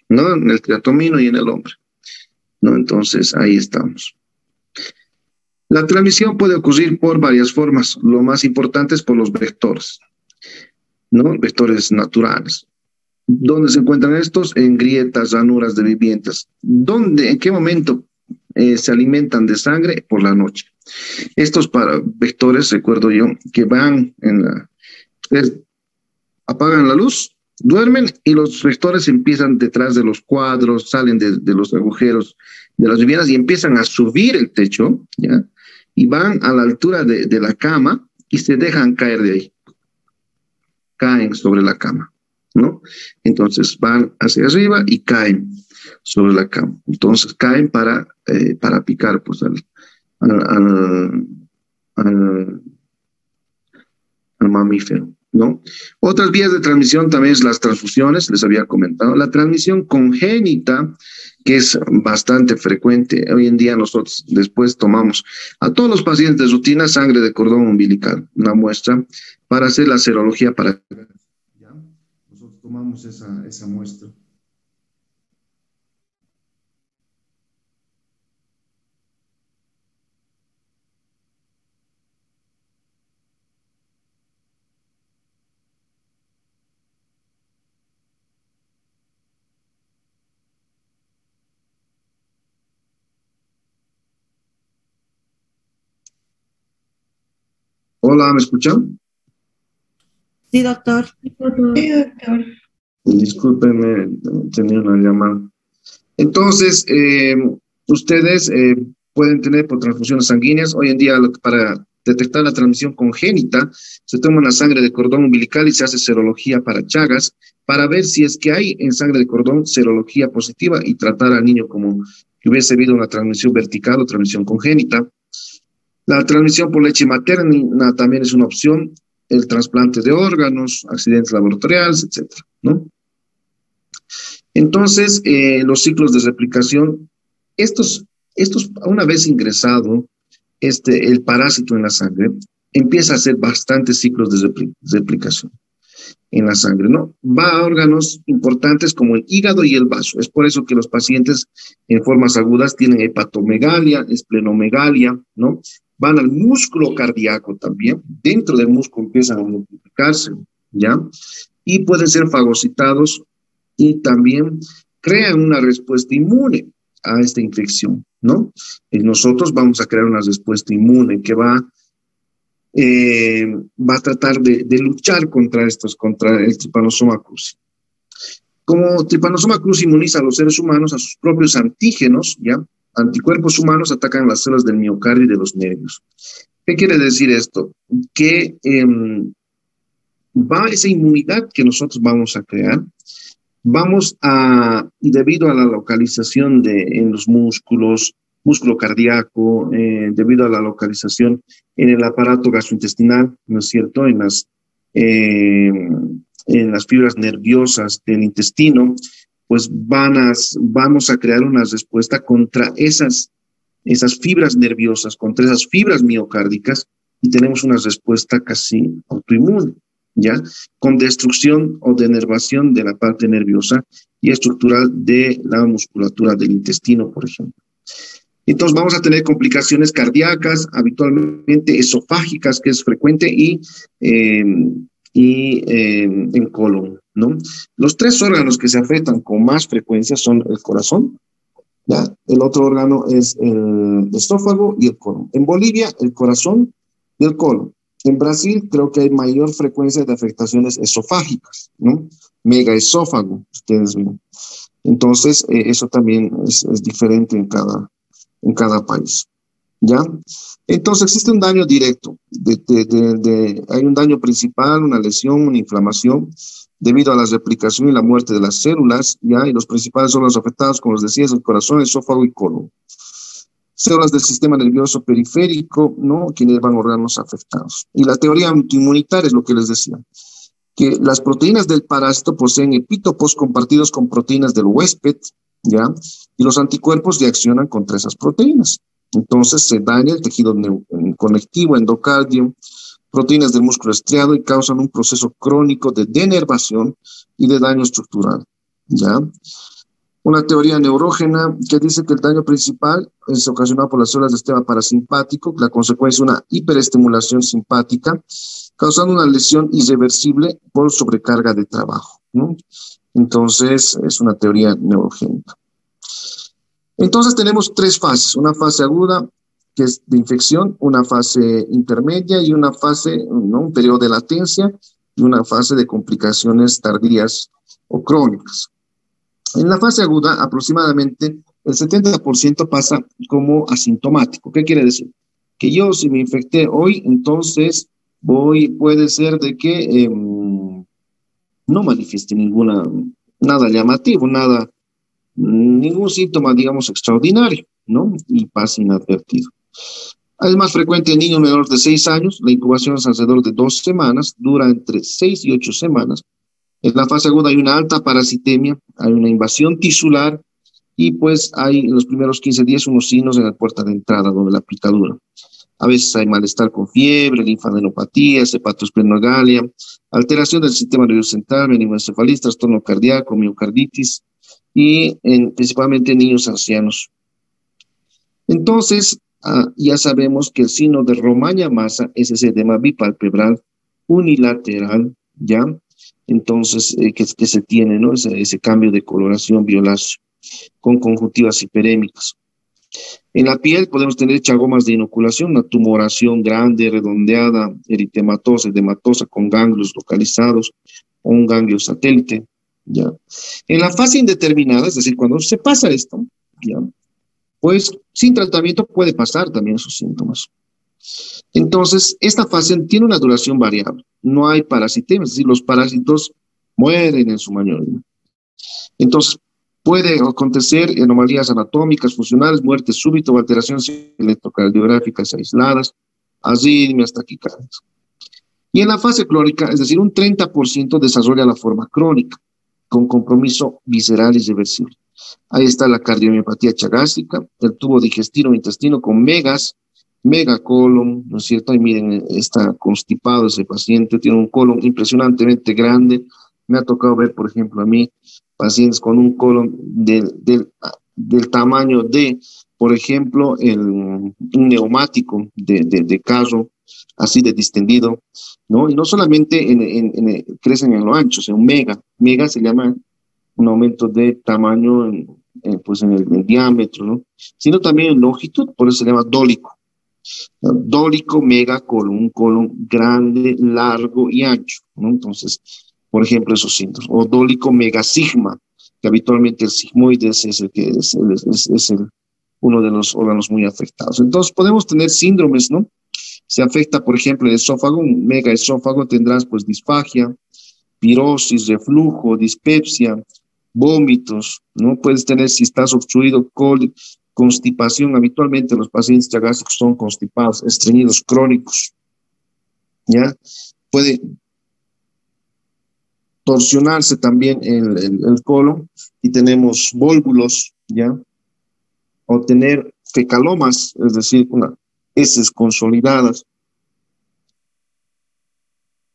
¿no? En el triatomino y en el hombre, ¿no? Entonces, ahí estamos. La transmisión puede ocurrir por varias formas. Lo más importante es por los vectores, ¿no? Vectores naturales. ¿Dónde se encuentran estos? En grietas, ranuras de viviendas. ¿Dónde, en qué momento se alimentan de sangre? Por la noche. Estos vectores, recuerdo yo, que van ustedes apagan la luz, duermen y los vectores empiezan detrás de los cuadros, salen de los agujeros de las viviendas y empiezan a subir el techo, ¿ya? Y van a la altura de la cama y se dejan caer de ahí. Caen sobre la cama, ¿no? Entonces van hacia arriba y caen sobre la cama. Entonces caen para picar pues, al mamífero, ¿no? Otras vías de transmisión también es las transfusiones, les había comentado. La transmisión congénita, que es bastante frecuente. Hoy en día nosotros después tomamos a todos los pacientes de rutina sangre de cordón umbilical, una muestra, para hacer la serología para... ¿Ya? Nosotros tomamos esa muestra. Hola, ¿me escuchan? Sí, doctor. Sí, doctor. Sí, doctor. Discúlpenme, tenía una llamada. Entonces, ustedes pueden tener por transfusiones sanguíneas. Hoy en día, para detectar la transmisión congénita, se toma una sangre de cordón umbilical y se hace serología para Chagas, para ver si es que hay en sangre de cordón serología positiva y tratar al niño como que hubiese habido una transmisión vertical o transmisión congénita. La transmisión por leche materna también es una opción, el trasplante de órganos, accidentes laboratoriales, etcétera, ¿no? Entonces, los ciclos de replicación, estos, una vez ingresado el parásito en la sangre, empieza a hacer bastantes ciclos de replicación en la sangre, ¿no? Va a órganos importantes como el hígado y el vaso. Es por eso que los pacientes en formas agudas tienen hepatomegalia, esplenomegalia, ¿no? Van al músculo cardíaco también. Dentro del músculo empiezan a multiplicarse, ¿ya? Y pueden ser fagocitados y también crean una respuesta inmune a esta infección, ¿no? Y nosotros vamos a crear una respuesta inmune que va a tratar de luchar contra el Trypanosoma cruzi. Como Trypanosoma cruzi inmuniza a los seres humanos a sus propios antígenos, ¿ya? Anticuerpos humanos atacan las células del miocardio y de los nervios. ¿Qué quiere decir esto? Que esa inmunidad que nosotros vamos a crear, y debido a la localización en los músculo cardíaco, debido a la localización en el aparato gastrointestinal, ¿no es cierto?, en las fibras nerviosas del intestino, pues vamos a crear una respuesta contra esas fibras nerviosas, contra esas fibras miocárdicas, y tenemos una respuesta casi autoinmune, ¿ya? Con destrucción o denervación de la parte nerviosa y estructural de la musculatura del intestino, por ejemplo. Entonces vamos a tener complicaciones cardíacas, habitualmente esofágicas, que es frecuente, y en colon, ¿no? Los tres órganos que se afectan con más frecuencia son el corazón, ¿ya? El otro órgano es el esófago y el colon. En Bolivia, el corazón y el colon. En Brasil creo que hay mayor frecuencia de afectaciones esofágicas, ¿no? Megaesófago, ustedes ven. Entonces, eso también es diferente en cada país, ¿ya? Entonces, existe un daño directo. Hay un daño principal, una lesión, una inflamación, debido a la replicación y la muerte de las células, ¿ya? Y los principales órganos afectados, como les decía, es el corazón, el esófago y colon. Células del sistema nervioso periférico, ¿no? Quienes van órganos afectados. Y la teoría autoinmunitaria es lo que les decía, que las proteínas del parásito poseen epítopos compartidos con proteínas del huésped, ¿ya? Y los anticuerpos reaccionan contra esas proteínas. Entonces se daña el tejido conectivo, endocardio, proteínas del músculo estriado y causan un proceso crónico de denervación y de daño estructural, ¿ya? Una teoría neurógena que dice que el daño principal es ocasionado por las células del sistema parasimpático, la consecuencia es una hiperestimulación simpática, causando una lesión irreversible por sobrecarga de trabajo, ¿no? Entonces, es una teoría neurogénica. Entonces, tenemos tres fases: una fase aguda, que es de infección, una fase intermedia y una fase, ¿no?, un periodo de latencia, y una fase de complicaciones tardías o crónicas. En la fase aguda, aproximadamente el 70% pasa como asintomático. ¿Qué quiere decir? Que yo, si me infecté hoy, entonces puede ser de que no manifieste nada llamativo, ningún síntoma, digamos, extraordinario, ¿no? Y pasa inadvertido. Es más frecuente en niños menores de 6 años, la incubación es alrededor de 2 semanas, dura entre 6 y 8 semanas. En la fase aguda hay una alta parasitemia, hay una invasión tisular y pues hay en los primeros 15 días unos signos en la puerta de entrada, donde la picadura. A veces hay malestar con fiebre, linfadenopatía, hepatosplenomegalia, alteración del sistema nervioso central, meningoencefalitis, trastorno cardíaco, miocarditis y principalmente en niños ancianos. Entonces, ya sabemos que el signo de Romaña-Massa es ese edema bipalpebral unilateral, ¿ya? Entonces, que se tiene, ¿no? Ese cambio de coloración violáceo con conjuntivas hiperémicas. En la piel podemos tener chagomas de inoculación, una tumoración grande, redondeada, eritematosa, edematosa, con ganglios localizados o un ganglio satélite, ¿ya? En la fase indeterminada, es decir, cuando se pasa esto, ¿ya? Pues sin tratamiento puede pasar también esos síntomas. Entonces, esta fase tiene una duración variable. No hay parasitemia, es decir, los parásitos mueren en su mayoría. Entonces, puede acontecer anomalías anatómicas, funcionales, muerte súbita o alteraciones electrocardiográficas aisladas, arritmias, taquicardias. Y en la fase crónica, es decir, un 30% desarrolla la forma crónica, con compromiso visceral irreversible. Ahí está la cardiomiopatía chagástrica, el tubo digestivo intestino con megacolon, ¿no es cierto? Y miren, está constipado ese paciente, tiene un colon impresionantemente grande. Me ha tocado ver, por ejemplo, a mí, pacientes con un colon del tamaño de, por ejemplo, un neumático de carro, así de distendido, ¿no? Y no solamente crecen en lo ancho, o sea, un mega se llama un aumento de tamaño pues en el diámetro, ¿no? Sino también en longitud, por eso se llama dólico. Dólico, megacolon, un colon grande, largo y ancho, ¿no? Entonces, por ejemplo, esos síntomas. O dólico megasigma, que habitualmente el sigmoides es el que es uno de los órganos muy afectados. Entonces, podemos tener síndromes, ¿no? Se afecta, por ejemplo, el esófago, un megaesófago, tendrás pues disfagia, pirosis, reflujo, dispepsia, vómitos, ¿no? Puedes tener, si estás obstruido, constipación. Habitualmente los pacientes chagástricos son constipados, estreñidos crónicos, ¿ya? Puede torsionarse también el colon y tenemos vólvulos, ¿ya? O tener fecalomas, es decir, heces consolidadas.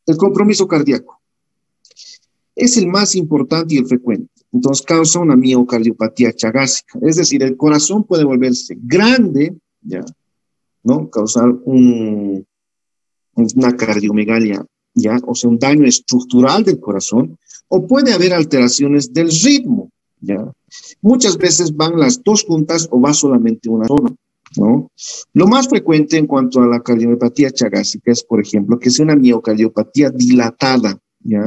El compromiso cardíaco es el más importante y el frecuente. Entonces causa una miocardiopatía chagástrica, es decir, el corazón puede volverse grande, ¿ya? ¿No? Causar una cardiomegalia, ¿ya? O sea, un daño estructural del corazón, o puede haber alteraciones del ritmo, ¿ya? Muchas veces van las dos juntas o va solamente una sola, ¿no? Lo más frecuente en cuanto a la cardiomiopatía chagástrica es, por ejemplo, que sea una miocardiopatía dilatada, ¿ya?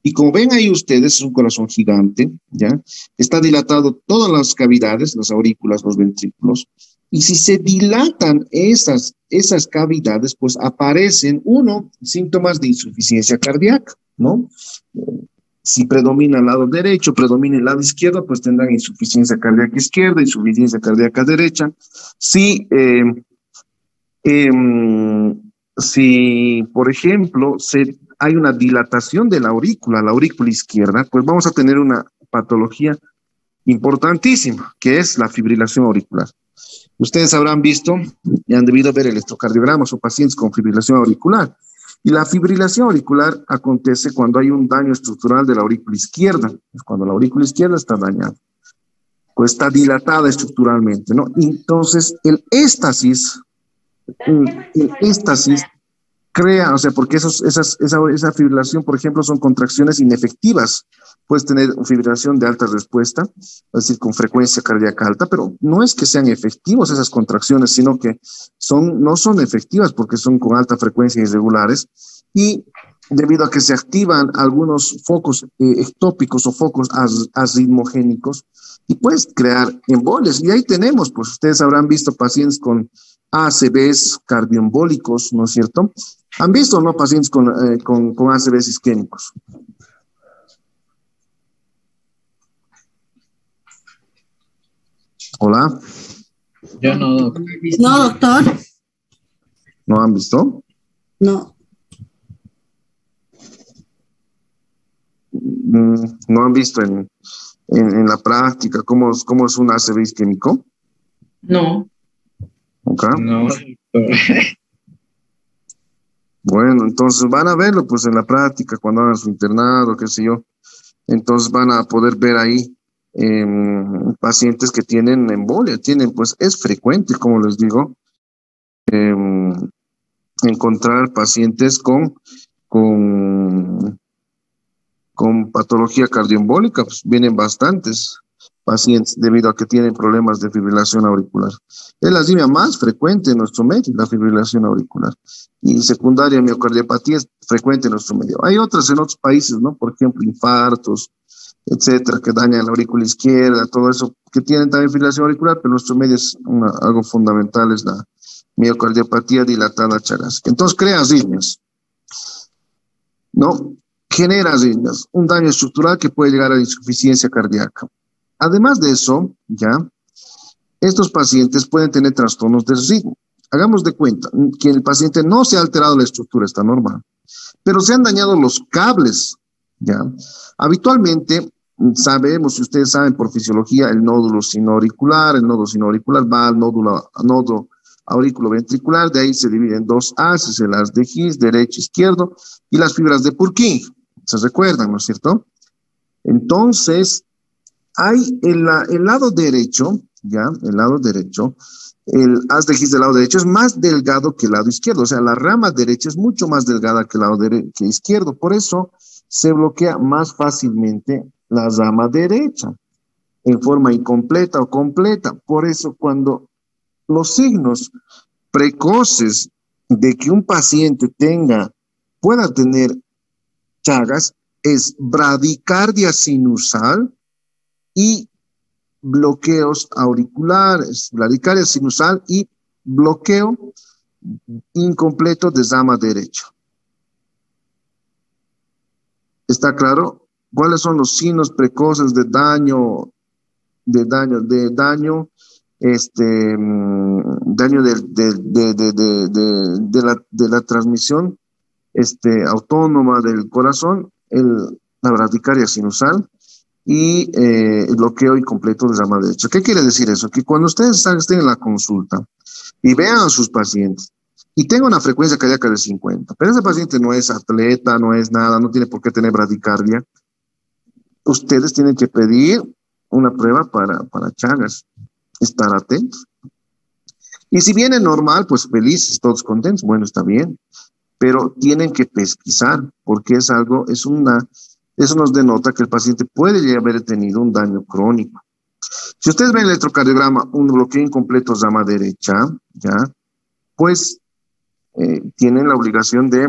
Y como ven ahí ustedes, es un corazón gigante, ¿ya? Está dilatado todas las cavidades, las aurículas, los ventrículos, y si se dilatan esas cavidades, pues aparecen, síntomas de insuficiencia cardíaca, ¿no? Si predomina el lado derecho, predomina el lado izquierdo, pues tendrán insuficiencia cardíaca izquierda, insuficiencia cardíaca derecha. Si, por ejemplo, hay una dilatación de la aurícula izquierda, pues vamos a tener una patología importantísima, que es la fibrilación auricular. Ustedes habrán visto y han debido ver electrocardiogramas o pacientes con fibrilación auricular. Y la fibrilación auricular acontece cuando hay un daño estructural de la aurícula izquierda, es cuando la aurícula izquierda está dañada, pues está dilatada estructuralmente, ¿no? Entonces, el éstasis crea, o sea, porque esa fibrilación, por ejemplo, son contracciones inefectivas. Puedes tener fibrilación de alta respuesta, es decir, con frecuencia cardíaca alta, pero no es que sean efectivos esas contracciones, sino que no son efectivas porque son con alta frecuencia irregulares, y debido a que se activan algunos focos ectópicos o focos arritmogénicos, y puedes crear embolias. Y ahí tenemos, pues ustedes habrán visto pacientes con ACVs cardioembólicos, ¿no es cierto? ¿Han visto, no, pacientes con ACVs isquémicos? Hola. Yo no. No, doctor. ¿No han visto? No. ¿No han visto en la práctica cómo es un ACV isquémico? No. ¿Ok? No. Bueno, entonces van a verlo pues en la práctica cuando hagan su internado, qué sé yo. Entonces van a poder ver ahí pacientes que tienen embolia, pues es frecuente, como les digo, encontrar pacientes con patología cardioembólica, pues vienen bastantes pacientes debido a que tienen problemas de fibrilación auricular. Es la arritmia más frecuente en nuestro medio, la fibrilación auricular. Y secundaria miocardiopatía es frecuente en nuestro medio. Hay otras en otros países, ¿no? Por ejemplo, infartos, etcétera, que dañan la aurícula izquierda, todo eso, que tienen también fibrilación auricular, pero nuestro medio es algo fundamental, es la miocardiopatía dilatada chagásica. Entonces crea arritmias, ¿no? Genera arritmias, un daño estructural que puede llegar a la insuficiencia cardíaca. Además de eso, ya, estos pacientes pueden tener trastornos del ritmo. Hagamos de cuenta que el paciente no se ha alterado la estructura, está normal, pero se han dañado los cables, ¿ya? Habitualmente, sabemos, si ustedes saben por fisiología, el nódulo sinoauricular va al nodo auriculoventricular, de ahí se divide en dos haces, el haz de His, derecho, izquierdo, y las fibras de Purkinje, se recuerdan, ¿no es cierto? Entonces, hay el lado derecho, ¿ya? El lado derecho, el haz de His del lado derecho es más delgado que el lado izquierdo, o sea, la rama derecha es mucho más delgada que el lado que izquierdo, por eso se bloquea más fácilmente la rama derecha en forma incompleta o completa. Por eso cuando los signos precoces de que un paciente pueda tener Chagas es bradicardia sinusal y bloqueos auriculares, bradicardia sinusal y bloqueo incompleto de rama derecha. ¿Está claro? ¿Cuáles son los signos precoces de daño daño de la transmisión autónoma del corazón, la bradicardia sinusal y el bloqueo incompleto de rama derecha? ¿Qué quiere decir eso? Que cuando ustedes estén en la consulta y vean a sus pacientes y tengan una frecuencia cardíaca de 50, pero ese paciente no es atleta, no es nada, no tiene por qué tener bradicardia, ustedes tienen que pedir una prueba para Chagas, estar atentos. Y si viene normal, pues felices, todos contentos, bueno, está bien, pero tienen que pesquisar, porque eso nos denota que el paciente puede haber tenido un daño crónico. Si ustedes ven el electrocardiograma, un bloqueo incompleto rama derecha, ¿ya? Pues tienen la obligación de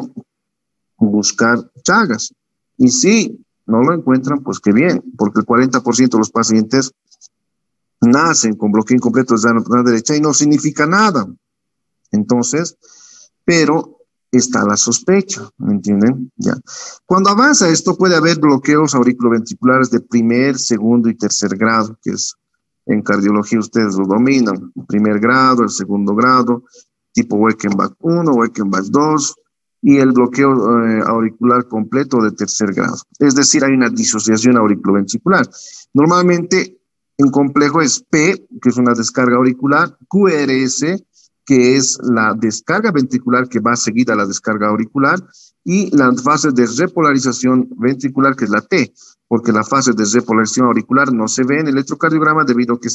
buscar Chagas. Y si no lo encuentran, pues qué bien, porque el 40% de los pacientes nacen con bloqueo incompleto de rama derecha y no significa nada. Entonces, pero está la sospecha, ¿me entienden? Ya. Cuando avanza esto, puede haber bloqueos auriculoventriculares de primer, segundo y tercer grado, que es en cardiología ustedes lo dominan, el primer grado, el segundo grado, tipo Weckenbach 1, Weckenbach 2, y el bloqueo auricular completo de tercer grado. Es decir, hay una disociación auriculoventricular. Normalmente, en complejo es P, que es una descarga auricular, QRS, que es la descarga ventricular que va seguida a la descarga auricular, y la fase de repolarización ventricular, que es la T, porque la fase de repolarización auricular no se ve en el electrocardiograma debido a que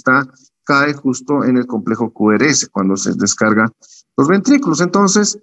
cae justo en el complejo QRS, cuando se descarga los ventrículos. Entonces,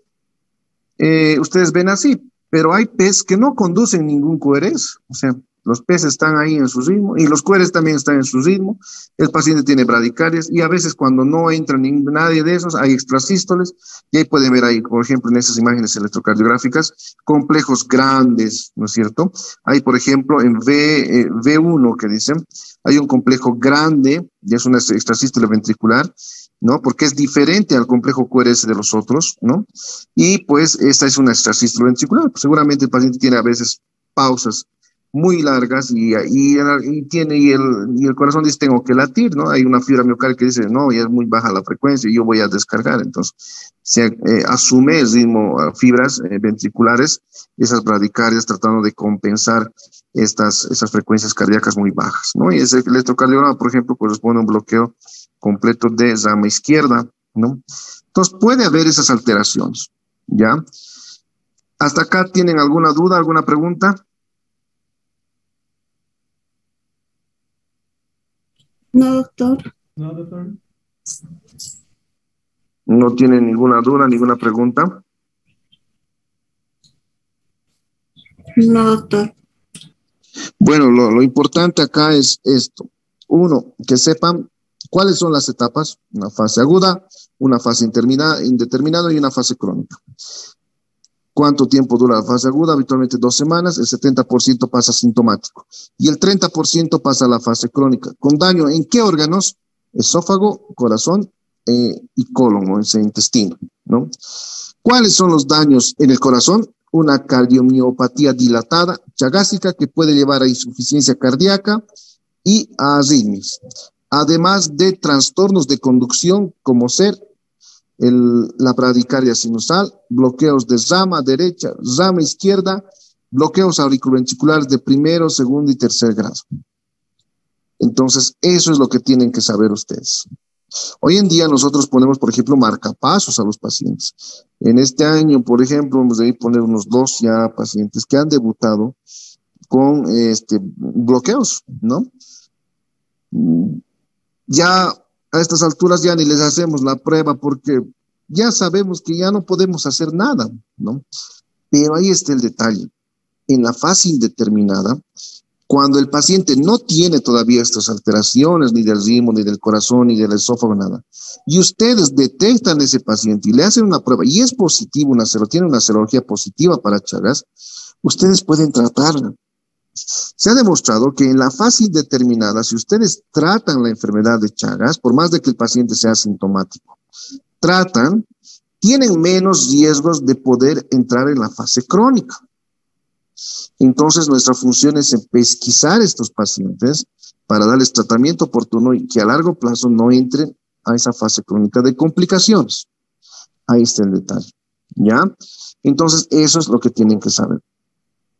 ustedes ven así, pero hay P's que no conducen ningún QRS, o sea, los P's están ahí en su ritmo y los QRS también están en su ritmo. El paciente tiene bradicarias y a veces cuando no entra nadie de esos hay extrasístoles y ahí pueden ver ahí, por ejemplo, en esas imágenes electrocardiográficas, complejos grandes, ¿no es cierto? Hay, por ejemplo, en V1 que dicen, hay un complejo grande y es una extrasístole ventricular, ¿no? Porque es diferente al complejo QRS de los otros, ¿no? Y pues esta es una extrasístole ventricular. Pues, seguramente el paciente tiene a veces pausas muy largas y el corazón dice tengo que latir, ¿no? Hay una fibra miocardial que dice no, ya es muy baja la frecuencia y yo voy a descargar. Entonces se asume el ritmo, fibras ventriculares, esas bradicardias tratando de compensar esas frecuencias cardíacas muy bajas, ¿no? Y ese electrocardiograma, por ejemplo, corresponde a un bloqueo completo de rama izquierda, ¿no? Entonces puede haber esas alteraciones, ¿ya? ¿Hasta acá tienen alguna duda, alguna pregunta? No, doctor. No, doctor. ¿No tienen ninguna duda, ninguna pregunta? No, doctor. Bueno, lo importante acá es esto. Uno, que sepan cuáles son las etapas, una fase aguda, una fase indeterminada y una fase crónica. ¿Cuánto tiempo dura la fase aguda? Habitualmente 2 semanas, el 70% pasa asintomático y el 30% pasa a la fase crónica. ¿Con daño en qué órganos? Esófago, corazón y colon, o ese intestino, ¿no? ¿Cuáles son los daños en el corazón? Una cardiomiopatía dilatada, chagásica, que puede llevar a insuficiencia cardíaca y a arritmias, además de trastornos de conducción como ser la bradicardia sinusal, bloqueos de rama derecha, rama izquierda, bloqueos auriculoventriculares de primero, segundo y tercer grado. Entonces, eso es lo que tienen que saber ustedes. Hoy en día nosotros ponemos, por ejemplo, marcapasos a los pacientes. En este año, por ejemplo, vamos a poner unos 2 ya pacientes que han debutado con bloqueos, ¿no? Ya a estas alturas ya ni les hacemos la prueba porque ya sabemos que ya no podemos hacer nada, ¿no? Pero ahí está el detalle. En la fase indeterminada, cuando el paciente no tiene todavía estas alteraciones, ni del ritmo, ni del corazón, ni del esófago, nada, y ustedes detectan a ese paciente y le hacen una prueba, y es positivo, tiene una serología positiva para Chagas, ustedes pueden tratarla. Se ha demostrado que en la fase indeterminada, si ustedes tratan la enfermedad de Chagas, por más de que el paciente sea asintomático, tienen menos riesgos de poder entrar en la fase crónica. Entonces, nuestra función es pesquisar a estos pacientes para darles tratamiento oportuno y que a largo plazo no entren a esa fase crónica de complicaciones. Ahí está el detalle, ¿ya? Entonces, eso es lo que tienen que saber.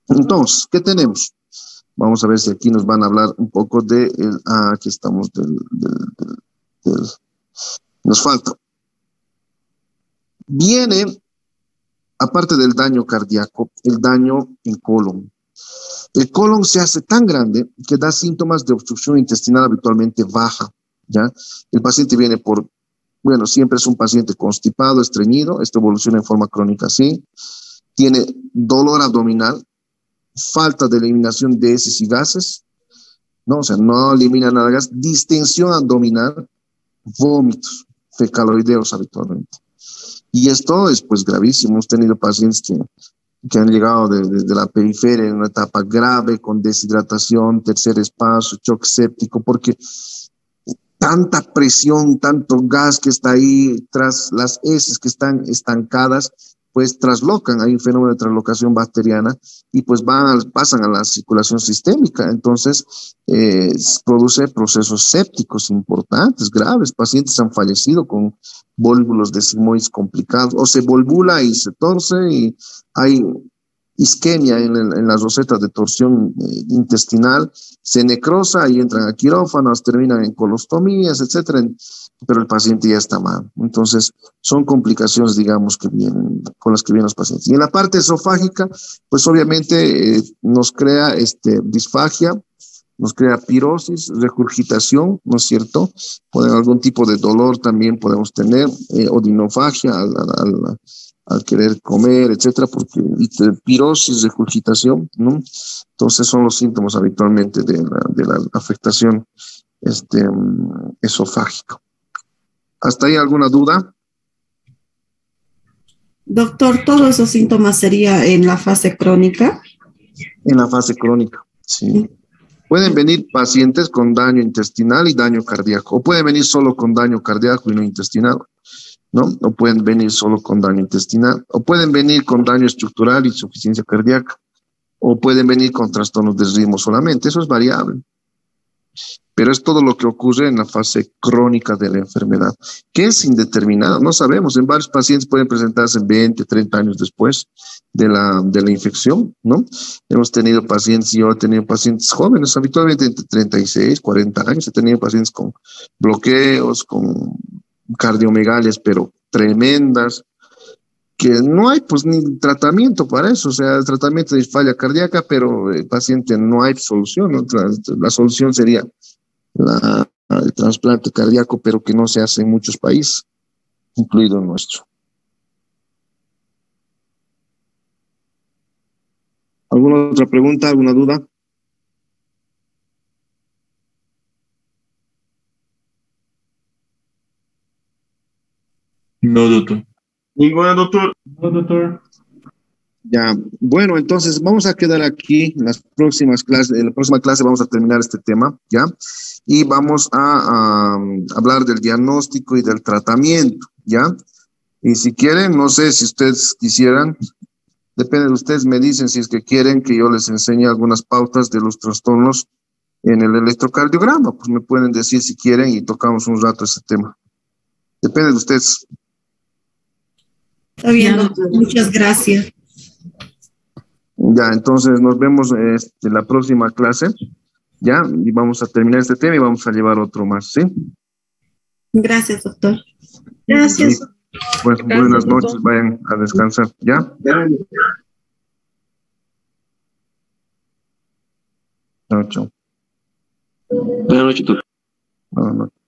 Entonces, ¿qué tenemos? Vamos a ver si aquí nos van a hablar un poco de aquí estamos, nos falta. Viene, aparte del daño cardíaco, el daño en colon. El colon se hace tan grande que da síntomas de obstrucción intestinal habitualmente baja, ¿ya? El paciente viene siempre es un paciente constipado, estreñido, esto evoluciona en forma crónica así, tiene dolor abdominal, falta de eliminación de heces y gases, ¿no? O sea, no elimina nada de gas, distensión abdominal, vómitos fecaloideos habitualmente. Y esto es pues gravísimo. Hemos tenido pacientes que han llegado desde la periferia en una etapa grave con deshidratación, tercer espacio, choque séptico, porque tanta presión, tanto gas que está ahí tras las heces que están estancadas, pues traslocan, hay un fenómeno de traslocación bacteriana y pues pasan a la circulación sistémica, entonces produce procesos sépticos importantes, graves, pacientes han fallecido con volvulos de sigmoides complicados, o se volvula y se torce y hay isquemia en las rosetas de torsión intestinal, se necrosa y entran a quirófanos, terminan en colostomías, etcétera, pero el paciente ya está mal. Entonces, son complicaciones, digamos, con las que vienen los pacientes. Y en la parte esofágica, pues obviamente nos crea disfagia, nos crea pirosis, regurgitación, ¿no es cierto? Algún tipo de dolor también podemos tener, odinofagia al querer comer, etcétera, porque pirosis, regurgitación, ¿no? Entonces son los síntomas habitualmente de la afectación esofágica. ¿Hasta ahí alguna duda? Doctor, ¿todos esos síntomas sería en la fase crónica? En la fase crónica, sí. Pueden venir pacientes con daño intestinal y daño cardíaco, o pueden venir solo con daño cardíaco y no intestinal, ¿no? O pueden venir solo con daño intestinal, o pueden venir con daño estructural y insuficiencia cardíaca, o pueden venir con trastornos del ritmo solamente, eso es variable. Pero es todo lo que ocurre en la fase crónica de la enfermedad, que es indeterminada, no sabemos, en varios pacientes pueden presentarse 20, 30 años después de la infección, ¿no? Hemos tenido pacientes, yo he tenido pacientes jóvenes, habitualmente entre 36, 40 años, he tenido pacientes con bloqueos, con cardiomegalias, pero tremendas, que no hay pues ni tratamiento para eso, o sea, el tratamiento de falla cardíaca, pero el paciente no hay solución, ¿no? La solución sería el trasplante cardíaco, pero que no se hace en muchos países, incluido el nuestro. ¿Alguna otra pregunta, alguna duda? No, doctor. Ninguna, doctor. No, doctor. Ya, bueno, entonces vamos a quedar aquí en las próximas clases. En la próxima clase vamos a terminar este tema, ¿ya? Y vamos a hablar del diagnóstico y del tratamiento, ¿ya? Y si quieren, no sé si ustedes quisieran, depende de ustedes, me dicen si es que quieren que yo les enseñe algunas pautas de los trastornos en el electrocardiograma, pues me pueden decir si quieren y tocamos un rato ese tema. Depende de ustedes. Está bien, doctor. Muchas gracias. Ya, entonces nos vemos en la próxima clase, ya, y vamos a terminar este tema y vamos a llevar otro más, ¿sí? Gracias, doctor. Gracias. Pues buenas noches, vayan a descansar, ¿ya? Chao, chao. Buenas noches, doctor. Buenas noches.